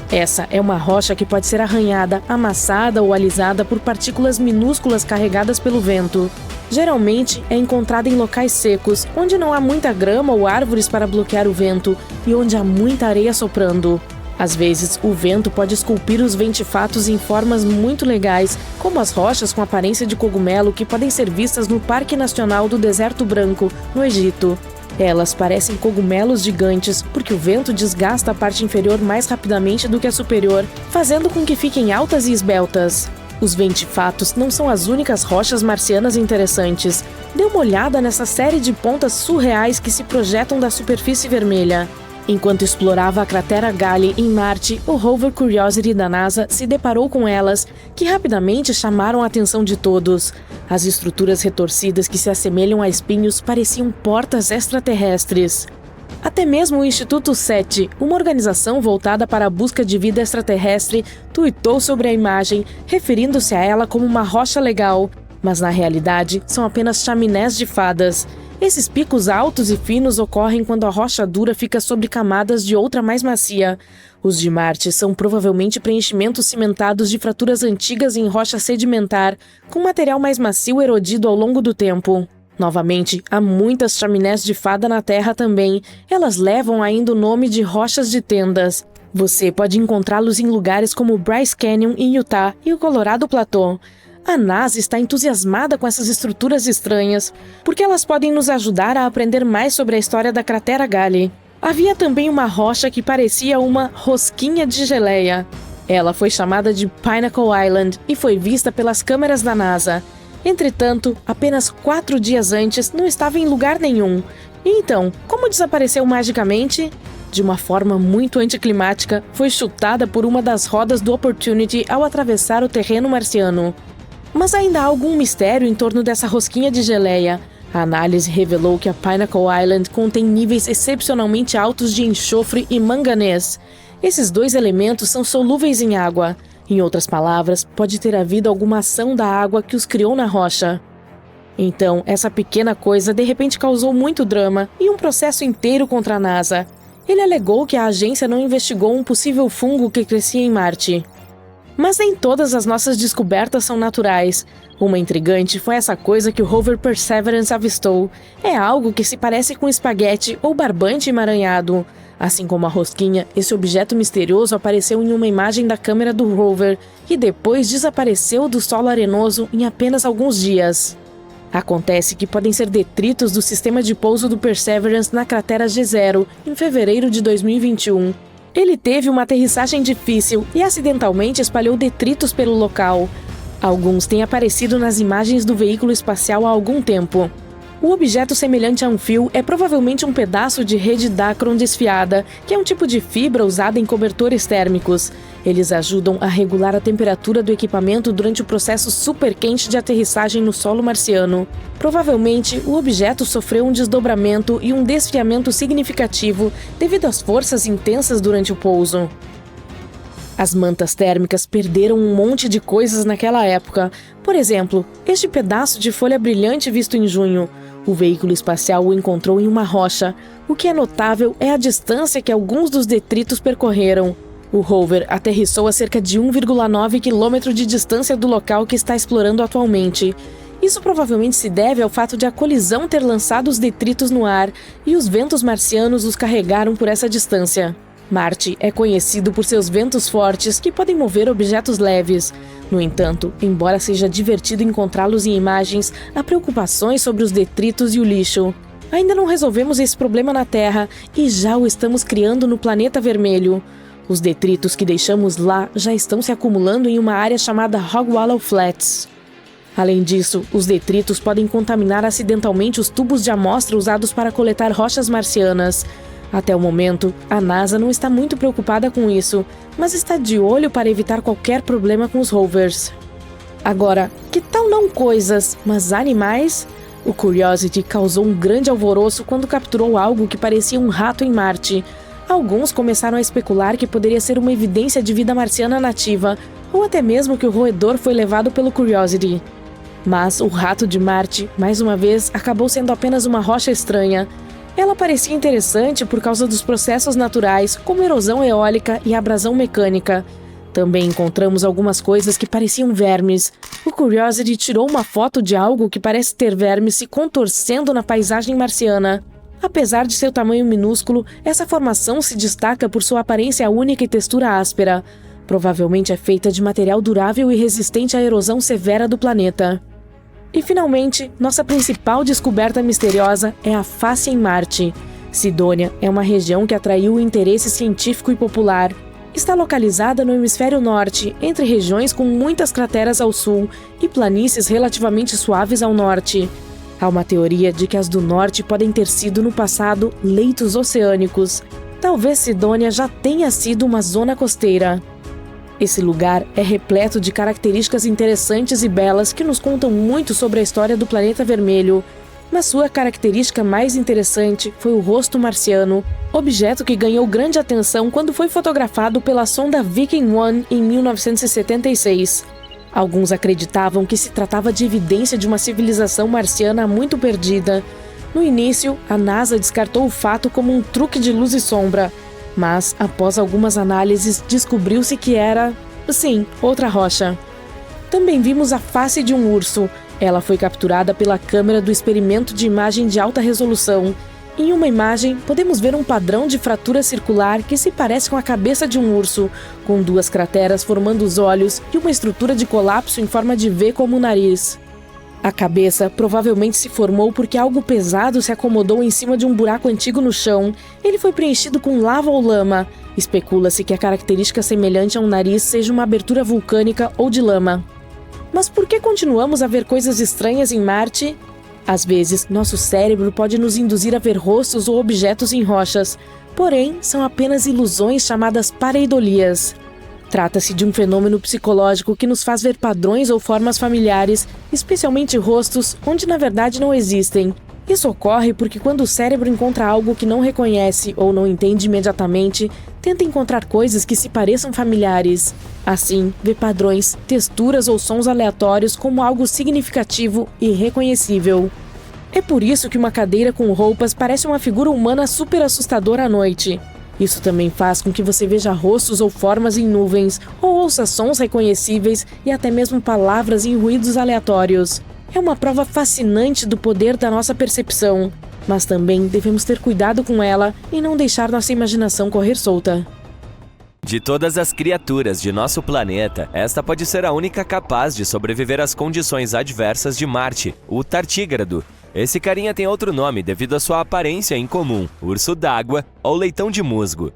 S4: Essa é uma rocha que pode ser arranhada, amassada ou alisada por partículas minúsculas carregadas pelo vento. Geralmente é encontrada em locais secos, onde não há muita grama ou árvores para bloquear o vento e onde há muita areia soprando. Às vezes, o vento pode esculpir os ventifatos em formas muito legais, como as rochas com aparência de cogumelo que podem ser vistas no Parque Nacional do Deserto Branco, no Egito. Elas parecem cogumelos gigantes porque o vento desgasta a parte inferior mais rapidamente do que a superior, fazendo com que fiquem altas e esbeltas. Os ventifatos não são as únicas rochas marcianas interessantes. Dê uma olhada nessa série de pontas surreais que se projetam da superfície vermelha. Enquanto explorava a cratera Gale em Marte, o rover Curiosity da NASA se deparou com elas, que rapidamente chamaram a atenção de todos. As estruturas retorcidas que se assemelham a espinhos pareciam portas extraterrestres. Até mesmo o Instituto SETI, uma organização voltada para a busca de vida extraterrestre, tuitou sobre a imagem, referindo-se a ela como uma rocha legal, mas na realidade são apenas chaminés de fadas. Esses picos altos e finos ocorrem quando a rocha dura fica sobre camadas de outra mais macia. Os de Marte são provavelmente preenchimentos cimentados de fraturas antigas em rocha sedimentar, com material mais macio erodido ao longo do tempo. Novamente, há muitas chaminés de fada na Terra também. Elas levam ainda o nome de rochas de tendas. Você pode encontrá-los em lugares como Bryce Canyon em Utah e o Colorado Plateau. A NASA está entusiasmada com essas estruturas estranhas, porque elas podem nos ajudar a aprender mais sobre a história da cratera Gale. Havia também uma rocha que parecia uma rosquinha de geleia. Ela foi chamada de Pinnacle Island e foi vista pelas câmeras da NASA. Entretanto, apenas 4 dias antes não estava em lugar nenhum. E então, como desapareceu magicamente? De uma forma muito anticlimática, foi chutada por uma das rodas do Opportunity ao atravessar o terreno marciano. Mas ainda há algum mistério em torno dessa rosquinha de geleia. A análise revelou que a Pinnacle Island contém níveis excepcionalmente altos de enxofre e manganês. Esses 2 elementos são solúveis em água. Em outras palavras, pode ter havido alguma ação da água que os criou na rocha. Então, essa pequena coisa de repente causou muito drama e um processo inteiro contra a NASA. Ele alegou que a agência não investigou um possível fungo que crescia em Marte. Mas nem todas as nossas descobertas são naturais. Uma intrigante foi essa coisa que o rover Perseverance avistou. É algo que se parece com espaguete ou barbante emaranhado. Assim como a rosquinha, esse objeto misterioso apareceu em uma imagem da câmera do rover e depois desapareceu do solo arenoso em apenas alguns dias. Acontece que podem ser detritos do sistema de pouso do Perseverance na cratera G0, em fevereiro de 2021. Ele teve uma aterrissagem difícil e acidentalmente espalhou detritos pelo local. Alguns têm aparecido nas imagens do veículo espacial há algum tempo. O objeto semelhante a um fio é provavelmente um pedaço de rede Dacron desfiada, que é um tipo de fibra usada em cobertores térmicos. Eles ajudam a regular a temperatura do equipamento durante o processo super quente de aterrissagem no solo marciano. Provavelmente, o objeto sofreu um desdobramento e um desfiamento significativo devido às forças intensas durante o pouso. As mantas térmicas perderam um monte de coisas naquela época. Por exemplo, este pedaço de folha brilhante visto em junho. O veículo espacial o encontrou em uma rocha. O que é notável é a distância que alguns dos detritos percorreram. O rover aterrissou a cerca de 1,9 km de distância do local que está explorando atualmente. Isso provavelmente se deve ao fato de a colisão ter lançado os detritos no ar e os ventos marcianos os carregaram por essa distância. Marte é conhecido por seus ventos fortes que podem mover objetos leves. No entanto, embora seja divertido encontrá-los em imagens, há preocupações sobre os detritos e o lixo. Ainda não resolvemos esse problema na Terra e já o estamos criando no planeta vermelho. Os detritos que deixamos lá já estão se acumulando em uma área chamada Hogwallow Flats. Além disso, os detritos podem contaminar acidentalmente os tubos de amostra usados para coletar rochas marcianas. Até o momento, a NASA não está muito preocupada com isso, mas está de olho para evitar qualquer problema com os rovers. Agora, que tal não coisas, mas animais? O Curiosity causou um grande alvoroço quando capturou algo que parecia um rato em Marte. Alguns começaram a especular que poderia ser uma evidência de vida marciana nativa, ou até mesmo que o roedor foi levado pelo Curiosity. Mas o rato de Marte, mais uma vez, acabou sendo apenas uma rocha estranha. Ela parecia interessante por causa dos processos naturais, como erosão eólica e abrasão mecânica. Também encontramos algumas coisas que pareciam vermes. O Curiosity tirou uma foto de algo que parece ter vermes se contorcendo na paisagem marciana. Apesar de seu tamanho minúsculo, essa formação se destaca por sua aparência única e textura áspera. Provavelmente é feita de material durável e resistente à erosão severa do planeta. E finalmente, nossa principal descoberta misteriosa é a face em Marte. Sidônia é uma região que atraiu o interesse científico e popular. está localizada no hemisfério norte, entre regiões com muitas crateras ao sul e planícies relativamente suaves ao norte. Há uma teoria de que as do norte podem ter sido, no passado, leitos oceânicos. Talvez Sidônia já tenha sido uma zona costeira. Esse lugar é repleto de características interessantes e belas que nos contam muito sobre a história do planeta vermelho. Mas sua característica mais interessante foi o rosto marciano, objeto que ganhou grande atenção quando foi fotografado pela sonda Viking 1 em 1976. Alguns acreditavam que se tratava de evidência de uma civilização marciana muito perdida. No início, a NASA descartou o fato como um truque de luz e sombra, mas, após algumas análises, descobriu-se que era, sim, outra rocha. Também vimos a face de um urso. Ela foi capturada pela câmera do experimento de imagem de alta resolução. Em uma imagem, podemos ver um padrão de fratura circular que se parece com a cabeça de um urso, com 2 crateras formando os olhos e uma estrutura de colapso em forma de V como o nariz. A cabeça provavelmente se formou porque algo pesado se acomodou em cima de um buraco antigo no chão. Ele foi preenchido com lava ou lama. Especula-se que a característica semelhante a um nariz seja uma abertura vulcânica ou de lama. Mas por que continuamos a ver coisas estranhas em Marte? Às vezes, nosso cérebro pode nos induzir a ver rostos ou objetos em rochas, porém, são apenas ilusões chamadas pareidolias. Trata-se de um fenômeno psicológico que nos faz ver padrões ou formas familiares, especialmente rostos, onde na verdade não existem. Isso ocorre porque quando o cérebro encontra algo que não reconhece ou não entende imediatamente, tenta encontrar coisas que se pareçam familiares. Assim, vê padrões, texturas ou sons aleatórios como algo significativo e reconhecível. É por isso que uma cadeira com roupas parece uma figura humana super assustadora à noite. Isso também faz com que você veja rostos ou formas em nuvens, ou ouça sons reconhecíveis e até mesmo palavras em ruídos aleatórios. É uma prova fascinante do poder da nossa percepção, mas também devemos ter cuidado com ela e não deixar nossa imaginação correr solta.
S1: De todas as criaturas de nosso planeta, esta pode ser a única capaz de sobreviver às condições adversas de Marte, o tartígrado. Esse carinha tem outro nome devido à sua aparência incomum, urso d'água ou leitão de musgo.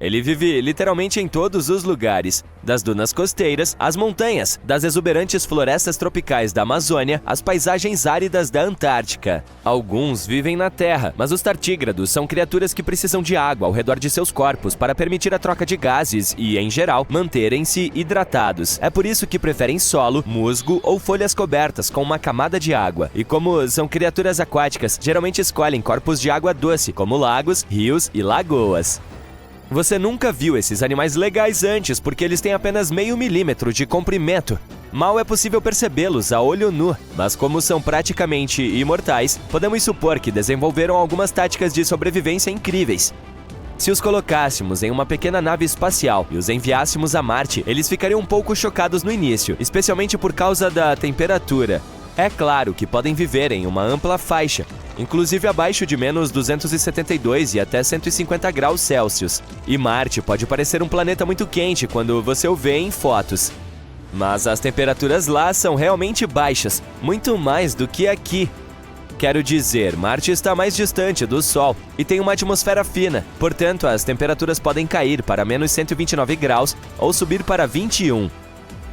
S1: Ele vive literalmente em todos os lugares, das dunas costeiras às montanhas, das exuberantes florestas tropicais da Amazônia às paisagens áridas da Antártica. Alguns vivem na terra, mas os tartígrados são criaturas que precisam de água ao redor de seus corpos para permitir a troca de gases e, em geral, manterem-se hidratados. É por isso que preferem solo, musgo ou folhas cobertas com uma camada de água. E como são criaturas aquáticas, geralmente escolhem corpos de água doce, como lagos, rios e lagoas. Você nunca viu esses animais legais antes porque eles têm apenas meio milímetro de comprimento. Mal é possível percebê-los a olho nu, mas como são praticamente imortais, podemos supor que desenvolveram algumas táticas de sobrevivência incríveis. Se os colocássemos em uma pequena nave espacial e os enviássemos a Marte, eles ficariam um pouco chocados no início, especialmente por causa da temperatura. É claro que podem viver em uma ampla faixa, inclusive abaixo de menos 272 e até 150 graus Celsius. E Marte pode parecer um planeta muito quente quando você o vê em fotos. Mas as temperaturas lá são realmente baixas, muito mais do que aqui. Quero dizer, Marte está mais distante do Sol e tem uma atmosfera fina, portanto as temperaturas podem cair para menos 129 graus ou subir para 21.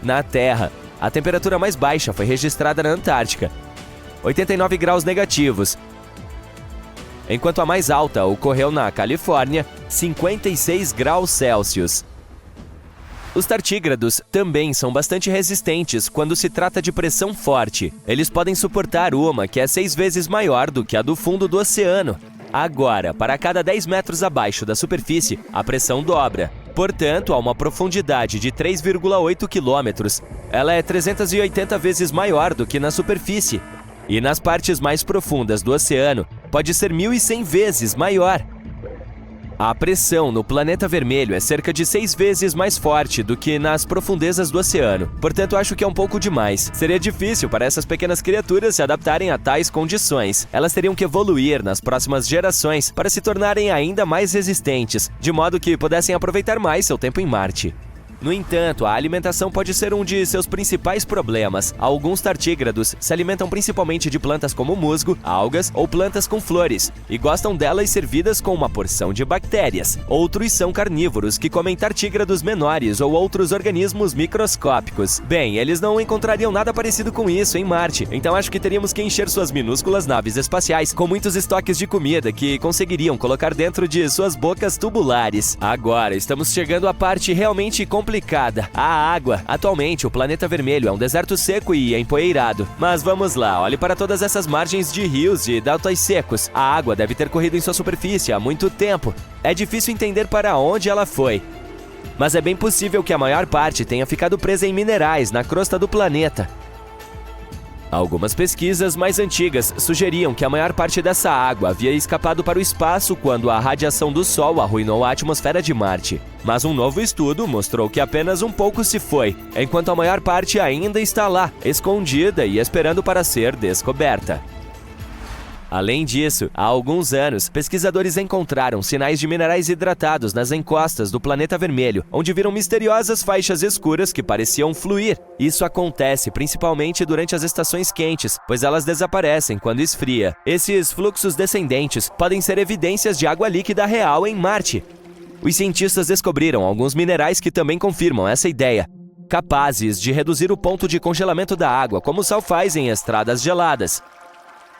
S1: Na Terra, a temperatura mais baixa foi registrada na Antártica, 89 graus negativos, enquanto a mais alta ocorreu na Califórnia, 56 graus Celsius. Os tartígrados também são bastante resistentes quando se trata de pressão forte. Eles podem suportar uma que é 6 vezes maior do que a do fundo do oceano. Agora, para cada 10 metros abaixo da superfície, a pressão dobra. Portanto, a uma profundidade de 3,8 quilômetros, ela é 380 vezes maior do que na superfície. E nas partes mais profundas do oceano, pode ser 1.100 vezes maior. A pressão no planeta vermelho é cerca de 6 vezes mais forte do que nas profundezas do oceano. Portanto, acho que é um pouco demais. Seria difícil para essas pequenas criaturas se adaptarem a tais condições. Elas teriam que evoluir nas próximas gerações para se tornarem ainda mais resistentes, de modo que pudessem aproveitar mais seu tempo em Marte. No entanto, a alimentação pode ser um de seus principais problemas. Alguns tartígrados se alimentam principalmente de plantas como musgo, algas ou plantas com flores, e gostam delas servidas com uma porção de bactérias. Outros são carnívoros, que comem tartígrados menores ou outros organismos microscópicos. Bem, eles não encontrariam nada parecido com isso em Marte, então acho que teríamos que encher suas minúsculas naves espaciais com muitos estoques de comida que conseguiriam colocar dentro de suas bocas tubulares. Agora, estamos chegando à parte realmente complicada, a água. Atualmente, o planeta vermelho é um deserto seco e empoeirado. Mas vamos lá, olhe para todas essas margens de rios e deltas secos. A água deve ter corrido em sua superfície há muito tempo. É difícil entender para onde ela foi, mas é bem possível que a maior parte tenha ficado presa em minerais na crosta do planeta. Algumas pesquisas mais antigas sugeriam que a maior parte dessa água havia escapado para o espaço quando a radiação do Sol arruinou a atmosfera de Marte. Mas um novo estudo mostrou que apenas um pouco se foi, enquanto a maior parte ainda está lá, escondida e esperando para ser descoberta. Além disso, há alguns anos, pesquisadores encontraram sinais de minerais hidratados nas encostas do planeta vermelho, onde viram misteriosas faixas escuras que pareciam fluir. Isso acontece principalmente durante as estações quentes, pois elas desaparecem quando esfria. Esses fluxos descendentes podem ser evidências de água líquida real em Marte. Os cientistas descobriram alguns minerais que também confirmam essa ideia, capazes de reduzir o ponto de congelamento da água, como o sal faz em estradas geladas.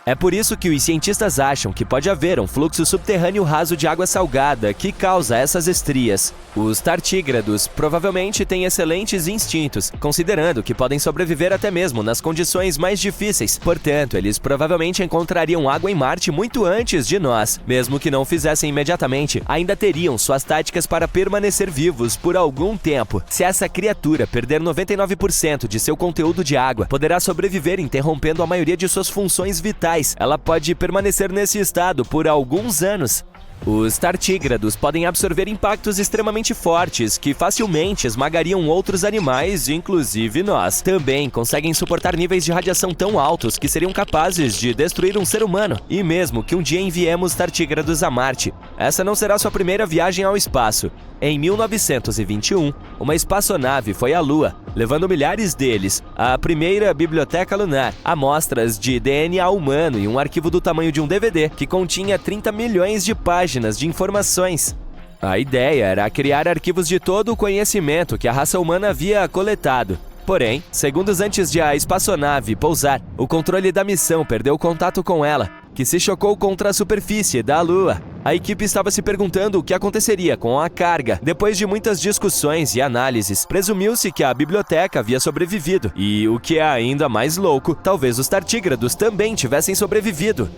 S1: É por isso que os cientistas acham que pode haver um fluxo subterrâneo raso de água salgada que causa essas estrias. Os tartígrados provavelmente têm excelentes instintos, considerando que podem sobreviver até mesmo nas condições mais difíceis. Portanto, eles provavelmente encontrariam água em Marte muito antes de nós. Mesmo que não fizessem imediatamente, ainda teriam suas táticas para permanecer vivos por algum tempo. Se essa criatura perder 99% de seu conteúdo de água, poderá sobreviver interrompendo a maioria de suas funções vitais. Ela pode permanecer nesse estado por alguns anos. Os tartígrados podem absorver impactos extremamente fortes que facilmente esmagariam outros animais, inclusive nós. Também conseguem suportar níveis de radiação tão altos que seriam capazes de destruir um ser humano. E mesmo que um dia enviemos tartígrados a Marte, essa não será sua primeira viagem ao espaço. Em 1921, uma espaçonave foi à Lua, levando milhares deles, a primeira biblioteca lunar, amostras de DNA humano e um arquivo do tamanho de um DVD que continha 30 milhões de páginas de informações. A ideia era criar arquivos de todo o conhecimento que a raça humana havia coletado. Porém, segundos antes de a espaçonave pousar, o controle da missão perdeu contato com ela, que se chocou contra a superfície da Lua. A equipe estava se perguntando o que aconteceria com a carga. Depois de muitas discussões e análises, presumiu-se que a biblioteca havia sobrevivido. E, o que é ainda mais louco, talvez os tartígrados também tivessem sobrevivido.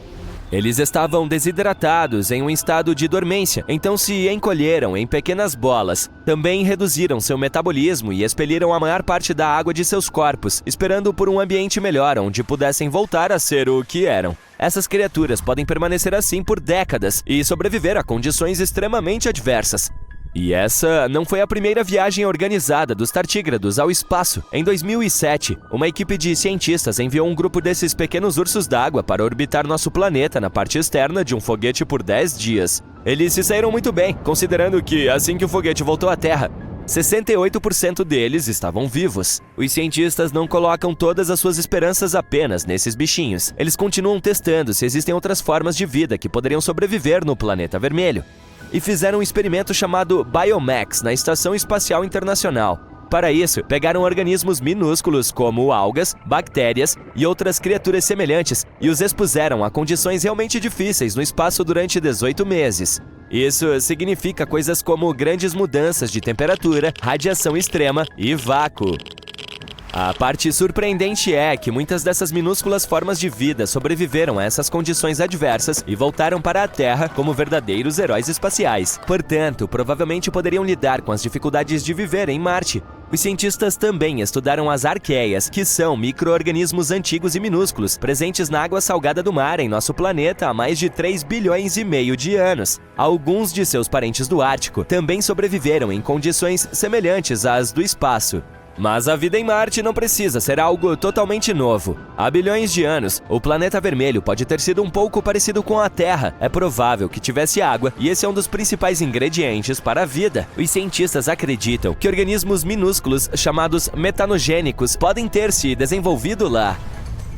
S1: Eles estavam desidratados em um estado de dormência, então se encolheram em pequenas bolas. Também reduziram seu metabolismo e expeliram a maior parte da água de seus corpos, esperando por um ambiente melhor onde pudessem voltar a ser o que eram. Essas criaturas podem permanecer assim por décadas e sobreviver a condições extremamente adversas. E essa não foi a primeira viagem organizada dos tartígrados ao espaço. Em 2007, uma equipe de cientistas enviou um grupo desses pequenos ursos d'água para orbitar nosso planeta na parte externa de um foguete por 10 dias. Eles se saíram muito bem, considerando que, assim que o foguete voltou à Terra, 68% deles estavam vivos. Os cientistas não colocam todas as suas esperanças apenas nesses bichinhos. Eles continuam testando se existem outras formas de vida que poderiam sobreviver no planeta vermelho. E fizeram um experimento chamado Biomax na Estação Espacial Internacional. Para isso, pegaram organismos minúsculos como algas, bactérias e outras criaturas semelhantes e os expuseram a condições realmente difíceis no espaço durante 18 meses. Isso significa coisas como grandes mudanças de temperatura, radiação extrema e vácuo. A parte surpreendente é que muitas dessas minúsculas formas de vida sobreviveram a essas condições adversas e voltaram para a Terra como verdadeiros heróis espaciais. Portanto, provavelmente poderiam lidar com as dificuldades de viver em Marte. Os cientistas também estudaram as arqueias, que são micro-organismos antigos e minúsculos, presentes na água salgada do mar em nosso planeta há mais de 3,5 bilhões de anos. Alguns de seus parentes do Ártico também sobreviveram em condições semelhantes às do espaço. Mas a vida em Marte não precisa ser algo totalmente novo. Há bilhões de anos, o planeta vermelho pode ter sido um pouco parecido com a Terra. É provável que tivesse água, e esse é um dos principais ingredientes para a vida. Os cientistas acreditam que organismos minúsculos chamados metanogênicos podem ter se desenvolvido lá.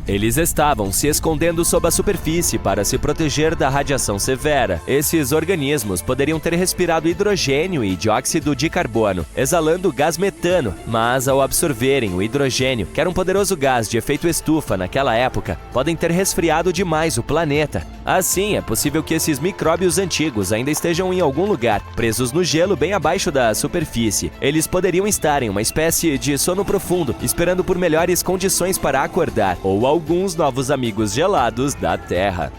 S1: Eles estavam se escondendo sob a superfície para se proteger da radiação severa. Esses organismos poderiam ter respirado hidrogênio e dióxido de carbono, exalando gás metano, mas ao absorverem o hidrogênio, que era um poderoso gás de efeito estufa naquela época, podem ter resfriado demais o planeta. Assim, é possível que esses micróbios antigos ainda estejam em algum lugar, presos no gelo bem abaixo da superfície. Eles poderiam estar em uma espécie de sono profundo, esperando por melhores condições para acordar, ou alguns novos amigos gelados da Terra.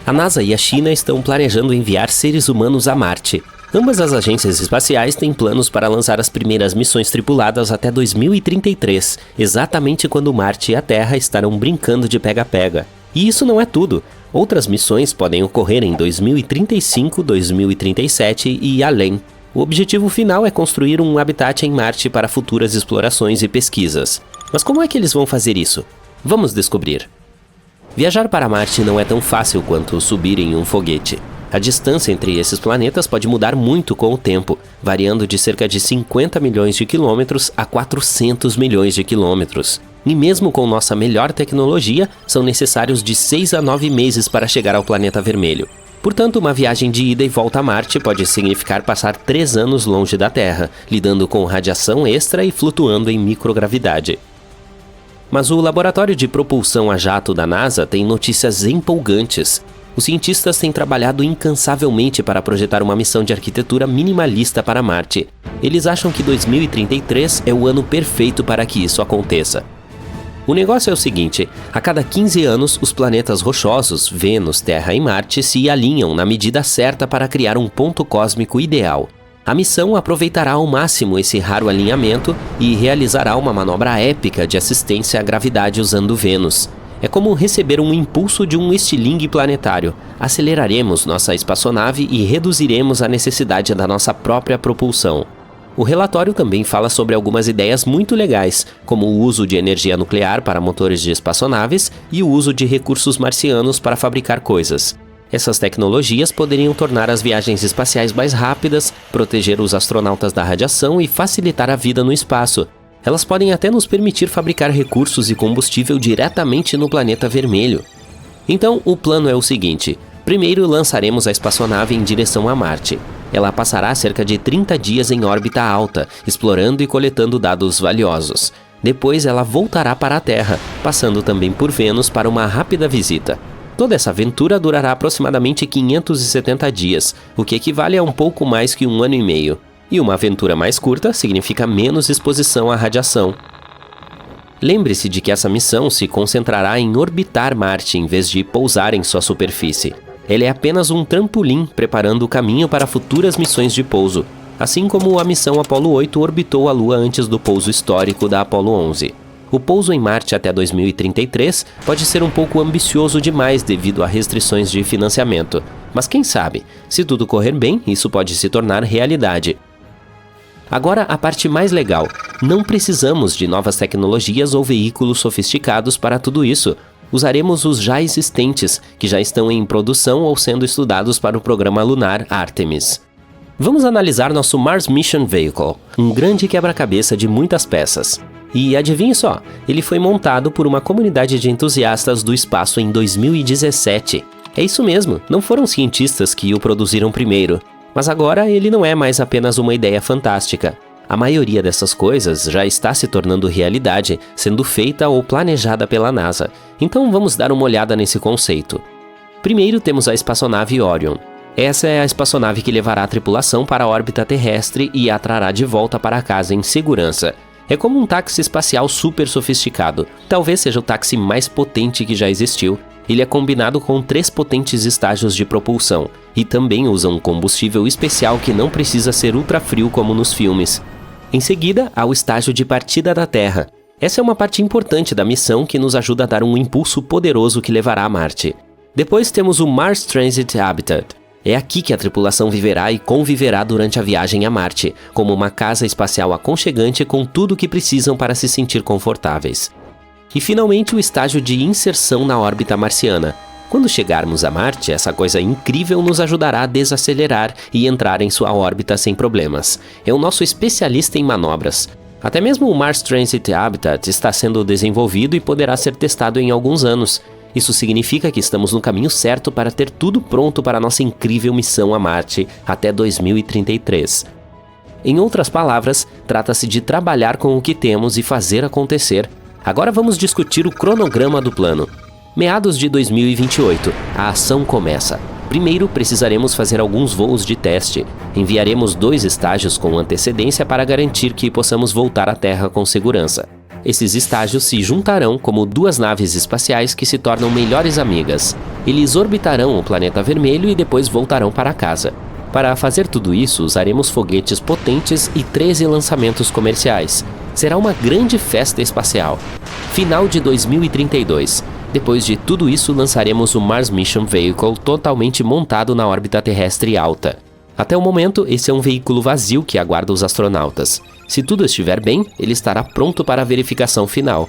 S2: A NASA e a China estão planejando enviar seres humanos a Marte. Ambas as agências espaciais têm planos para lançar as primeiras missões tripuladas até 2033, exatamente quando Marte e a Terra estarão brincando de pega-pega. E isso não é tudo. Outras missões podem ocorrer em 2035, 2037 e além. O objetivo final é construir um habitat em Marte para futuras explorações e pesquisas. Mas como é que eles vão fazer isso? Vamos descobrir. Viajar para Marte não é tão fácil quanto subir em um foguete. A distância entre esses planetas pode mudar muito com o tempo, variando de cerca de 50 milhões de quilômetros a 400 milhões de quilômetros. E mesmo com nossa melhor tecnologia, são necessários de 6 a 9 meses para chegar ao planeta vermelho. Portanto, uma viagem de ida e volta a Marte pode significar passar 3 anos longe da Terra, lidando com radiação extra e flutuando em microgravidade. Mas o laboratório de propulsão a jato da NASA tem notícias empolgantes. Os cientistas têm trabalhado incansavelmente para projetar uma missão de arquitetura minimalista para Marte. Eles acham que 2033 é o ano perfeito para que isso aconteça. O negócio é o seguinte: a cada 15 anos, os planetas rochosos, Vênus, Terra e Marte, se alinham na medida certa para criar um ponto cósmico ideal. A missão aproveitará ao máximo esse raro alinhamento e realizará uma manobra épica de assistência à gravidade usando Vênus. É como receber um impulso de um estilingue planetário. Aceleraremos nossa espaçonave e reduziremos a necessidade da nossa própria propulsão. O relatório também fala sobre algumas ideias muito legais, como o uso de energia nuclear para motores de espaçonaves e o uso de recursos marcianos para fabricar coisas. Essas tecnologias poderiam tornar as viagens espaciais mais rápidas, proteger os astronautas da radiação e facilitar a vida no espaço. Elas podem até nos permitir fabricar recursos e combustível diretamente no planeta vermelho. Então, o plano é o seguinte: primeiro lançaremos a espaçonave em direção a Marte. Ela passará cerca de 30 dias em órbita alta, explorando e coletando dados valiosos. Depois ela voltará para a Terra, passando também por Vênus para uma rápida visita. Toda essa aventura durará aproximadamente 570 dias, o que equivale a um pouco mais que 1 ano e meio. E uma aventura mais curta significa menos exposição à radiação. Lembre-se de que essa missão se concentrará em orbitar Marte em vez de pousar em sua superfície. Ele é apenas um trampolim preparando o caminho para futuras missões de pouso, assim como a missão Apollo 8 orbitou a Lua antes do pouso histórico da Apollo 11. O pouso em Marte até 2033 pode ser um pouco ambicioso demais devido a restrições de financiamento, mas quem sabe, se tudo correr bem, isso pode se tornar realidade. Agora, a parte mais legal: não precisamos de novas tecnologias ou veículos sofisticados para tudo isso. Usaremos os já existentes, que já estão em produção ou sendo estudados para o programa lunar Artemis. Vamos analisar nosso Mars Mission Vehicle, um grande quebra-cabeça de muitas peças. E adivinhe só, ele foi montado por uma comunidade de entusiastas do espaço em 2017. É isso mesmo, não foram cientistas que o produziram primeiro. Mas agora ele não é mais apenas uma ideia fantástica. A maioria dessas coisas já está se tornando realidade, sendo feita ou planejada pela NASA. Então vamos dar uma olhada nesse conceito. Primeiro temos a espaçonave Orion. Essa é a espaçonave que levará a tripulação para a órbita terrestre e a trará de volta para casa em segurança. É como um táxi espacial super sofisticado. Talvez seja o táxi mais potente que já existiu. Ele é combinado com 3 potentes estágios de propulsão e também usa um combustível especial que não precisa ser ultrafrio como nos filmes. Em seguida, há o estágio de partida da Terra. Essa é uma parte importante da missão que nos ajuda a dar um impulso poderoso que levará a Marte. Depois temos o Mars Transit Habitat. É aqui que a tripulação viverá e conviverá durante a viagem a Marte, como uma casa espacial aconchegante com tudo o que precisam para se sentir confortáveis. E finalmente o estágio de inserção na órbita marciana. Quando chegarmos a Marte, essa coisa incrível nos ajudará a desacelerar e entrar em sua órbita sem problemas. É o nosso especialista em manobras. Até mesmo o Mars Transit Habitat está sendo desenvolvido e poderá ser testado em alguns anos. Isso significa que estamos no caminho certo para ter tudo pronto para nossa incrível missão a Marte até 2033. Em outras palavras, trata-se de trabalhar com o que temos e fazer acontecer. Agora vamos discutir o cronograma do plano. Meados de 2028, a ação começa. Primeiro, precisaremos fazer alguns voos de teste. Enviaremos 2 estágios com antecedência para garantir que possamos voltar à Terra com segurança. Esses estágios se juntarão como 2 naves espaciais que se tornam melhores amigas. Eles orbitarão o planeta vermelho e depois voltarão para casa. Para fazer tudo isso, usaremos foguetes potentes e 13 lançamentos comerciais. Será uma grande festa espacial. Final de 2032. Depois de tudo isso, lançaremos o Mars Mission Vehicle totalmente montado na órbita terrestre alta. Até o momento, esse é um veículo vazio que aguarda os astronautas. Se tudo estiver bem, ele estará pronto para a verificação final.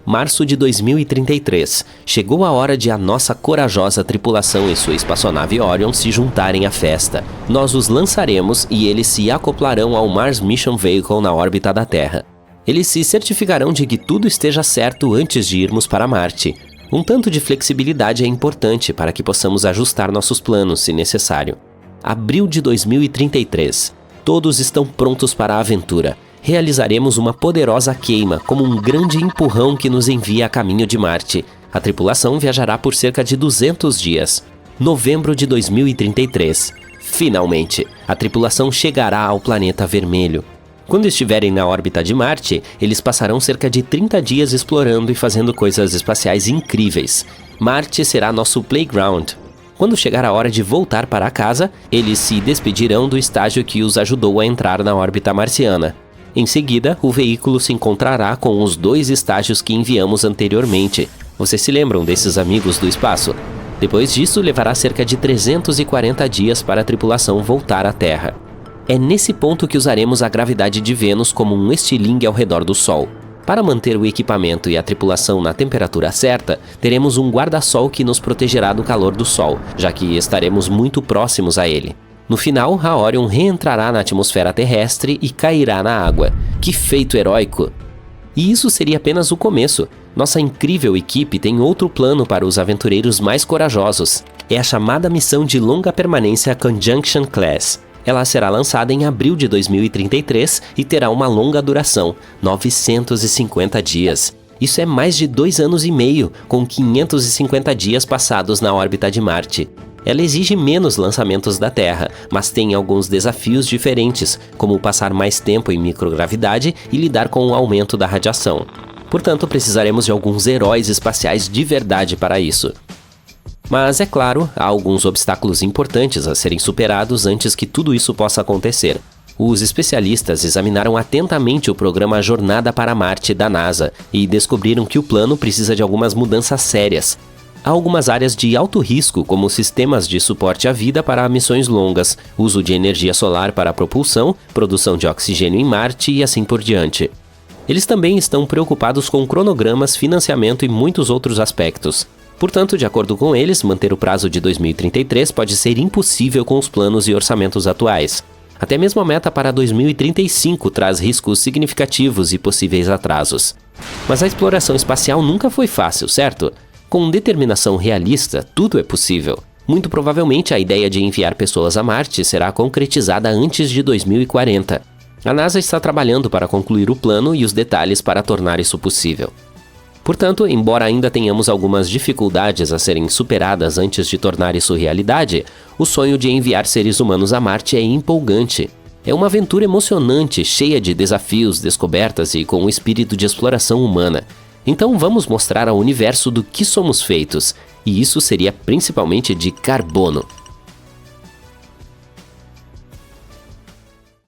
S2: Março de 2033. Chegou a hora de a nossa corajosa tripulação e sua espaçonave Orion se juntarem à festa. Nós os lançaremos e eles se acoplarão ao Mars Mission Vehicle na órbita da Terra. Eles se certificarão de que tudo esteja certo antes de irmos para Marte. Um tanto de flexibilidade é importante para que possamos ajustar nossos planos, se necessário. Abril de 2033. Todos estão prontos para a aventura. Realizaremos uma poderosa queima, como um grande empurrão que nos envia a caminho de Marte. A tripulação viajará por cerca de 200 dias. Novembro de 2033. Finalmente, a tripulação chegará ao planeta vermelho. Quando estiverem na órbita de Marte, eles passarão cerca de 30 dias explorando e fazendo coisas espaciais incríveis. Marte será nosso playground. Quando chegar a hora de voltar para casa, eles se despedirão do estágio que os ajudou a entrar na órbita marciana. Em seguida, o veículo se encontrará com os 2 estágios que enviamos anteriormente. Vocês se lembram desses amigos do espaço? Depois disso, levará cerca de 340 dias para a tripulação voltar à Terra. É nesse ponto que usaremos a gravidade de Vênus como um estilingue ao redor do Sol. Para manter o equipamento e a tripulação na temperatura certa, teremos um guarda-sol que nos protegerá do calor do Sol, já que estaremos muito próximos a ele. No final, a Orion reentrará na atmosfera terrestre e cairá na água. Que feito heróico! E isso seria apenas o começo. Nossa incrível equipe tem outro plano para os aventureiros mais corajosos. É a chamada missão de longa permanência Conjunction Class. Ela será lançada em abril de 2033 e terá uma longa duração, 950 dias. Isso é mais de 2 anos e meio, com 550 dias passados na órbita de Marte. Ela exige menos lançamentos da Terra, mas tem alguns desafios diferentes, como passar mais tempo em microgravidade e lidar com o aumento da radiação. Portanto, precisaremos de alguns heróis espaciais de verdade para isso. Mas, é claro, há alguns obstáculos importantes a serem superados antes que tudo isso possa acontecer. Os especialistas examinaram atentamente o programa Jornada para Marte da NASA e descobriram que o plano precisa de algumas mudanças sérias. Há algumas áreas de alto risco, como sistemas de suporte à vida para missões longas, uso de energia solar para a propulsão, produção de oxigênio em Marte e assim por diante. Eles também estão preocupados com cronogramas, financiamento e muitos outros aspectos. Portanto, de acordo com eles, manter o prazo de 2033 pode ser impossível com os planos e orçamentos atuais. Até mesmo a meta para 2035 traz riscos significativos e possíveis atrasos. Mas a exploração espacial nunca foi fácil, certo? Com determinação realista, tudo é possível. Muito provavelmente a ideia de enviar pessoas a Marte será concretizada antes de 2040. A NASA está trabalhando para concluir o plano e os detalhes para tornar isso possível. Portanto, embora ainda tenhamos algumas dificuldades a serem superadas antes de tornar isso realidade, o sonho de enviar seres humanos a Marte é empolgante. É uma aventura emocionante, cheia de desafios, descobertas e com um espírito de exploração humana. Então vamos mostrar ao universo do que somos feitos, e isso seria principalmente de carbono.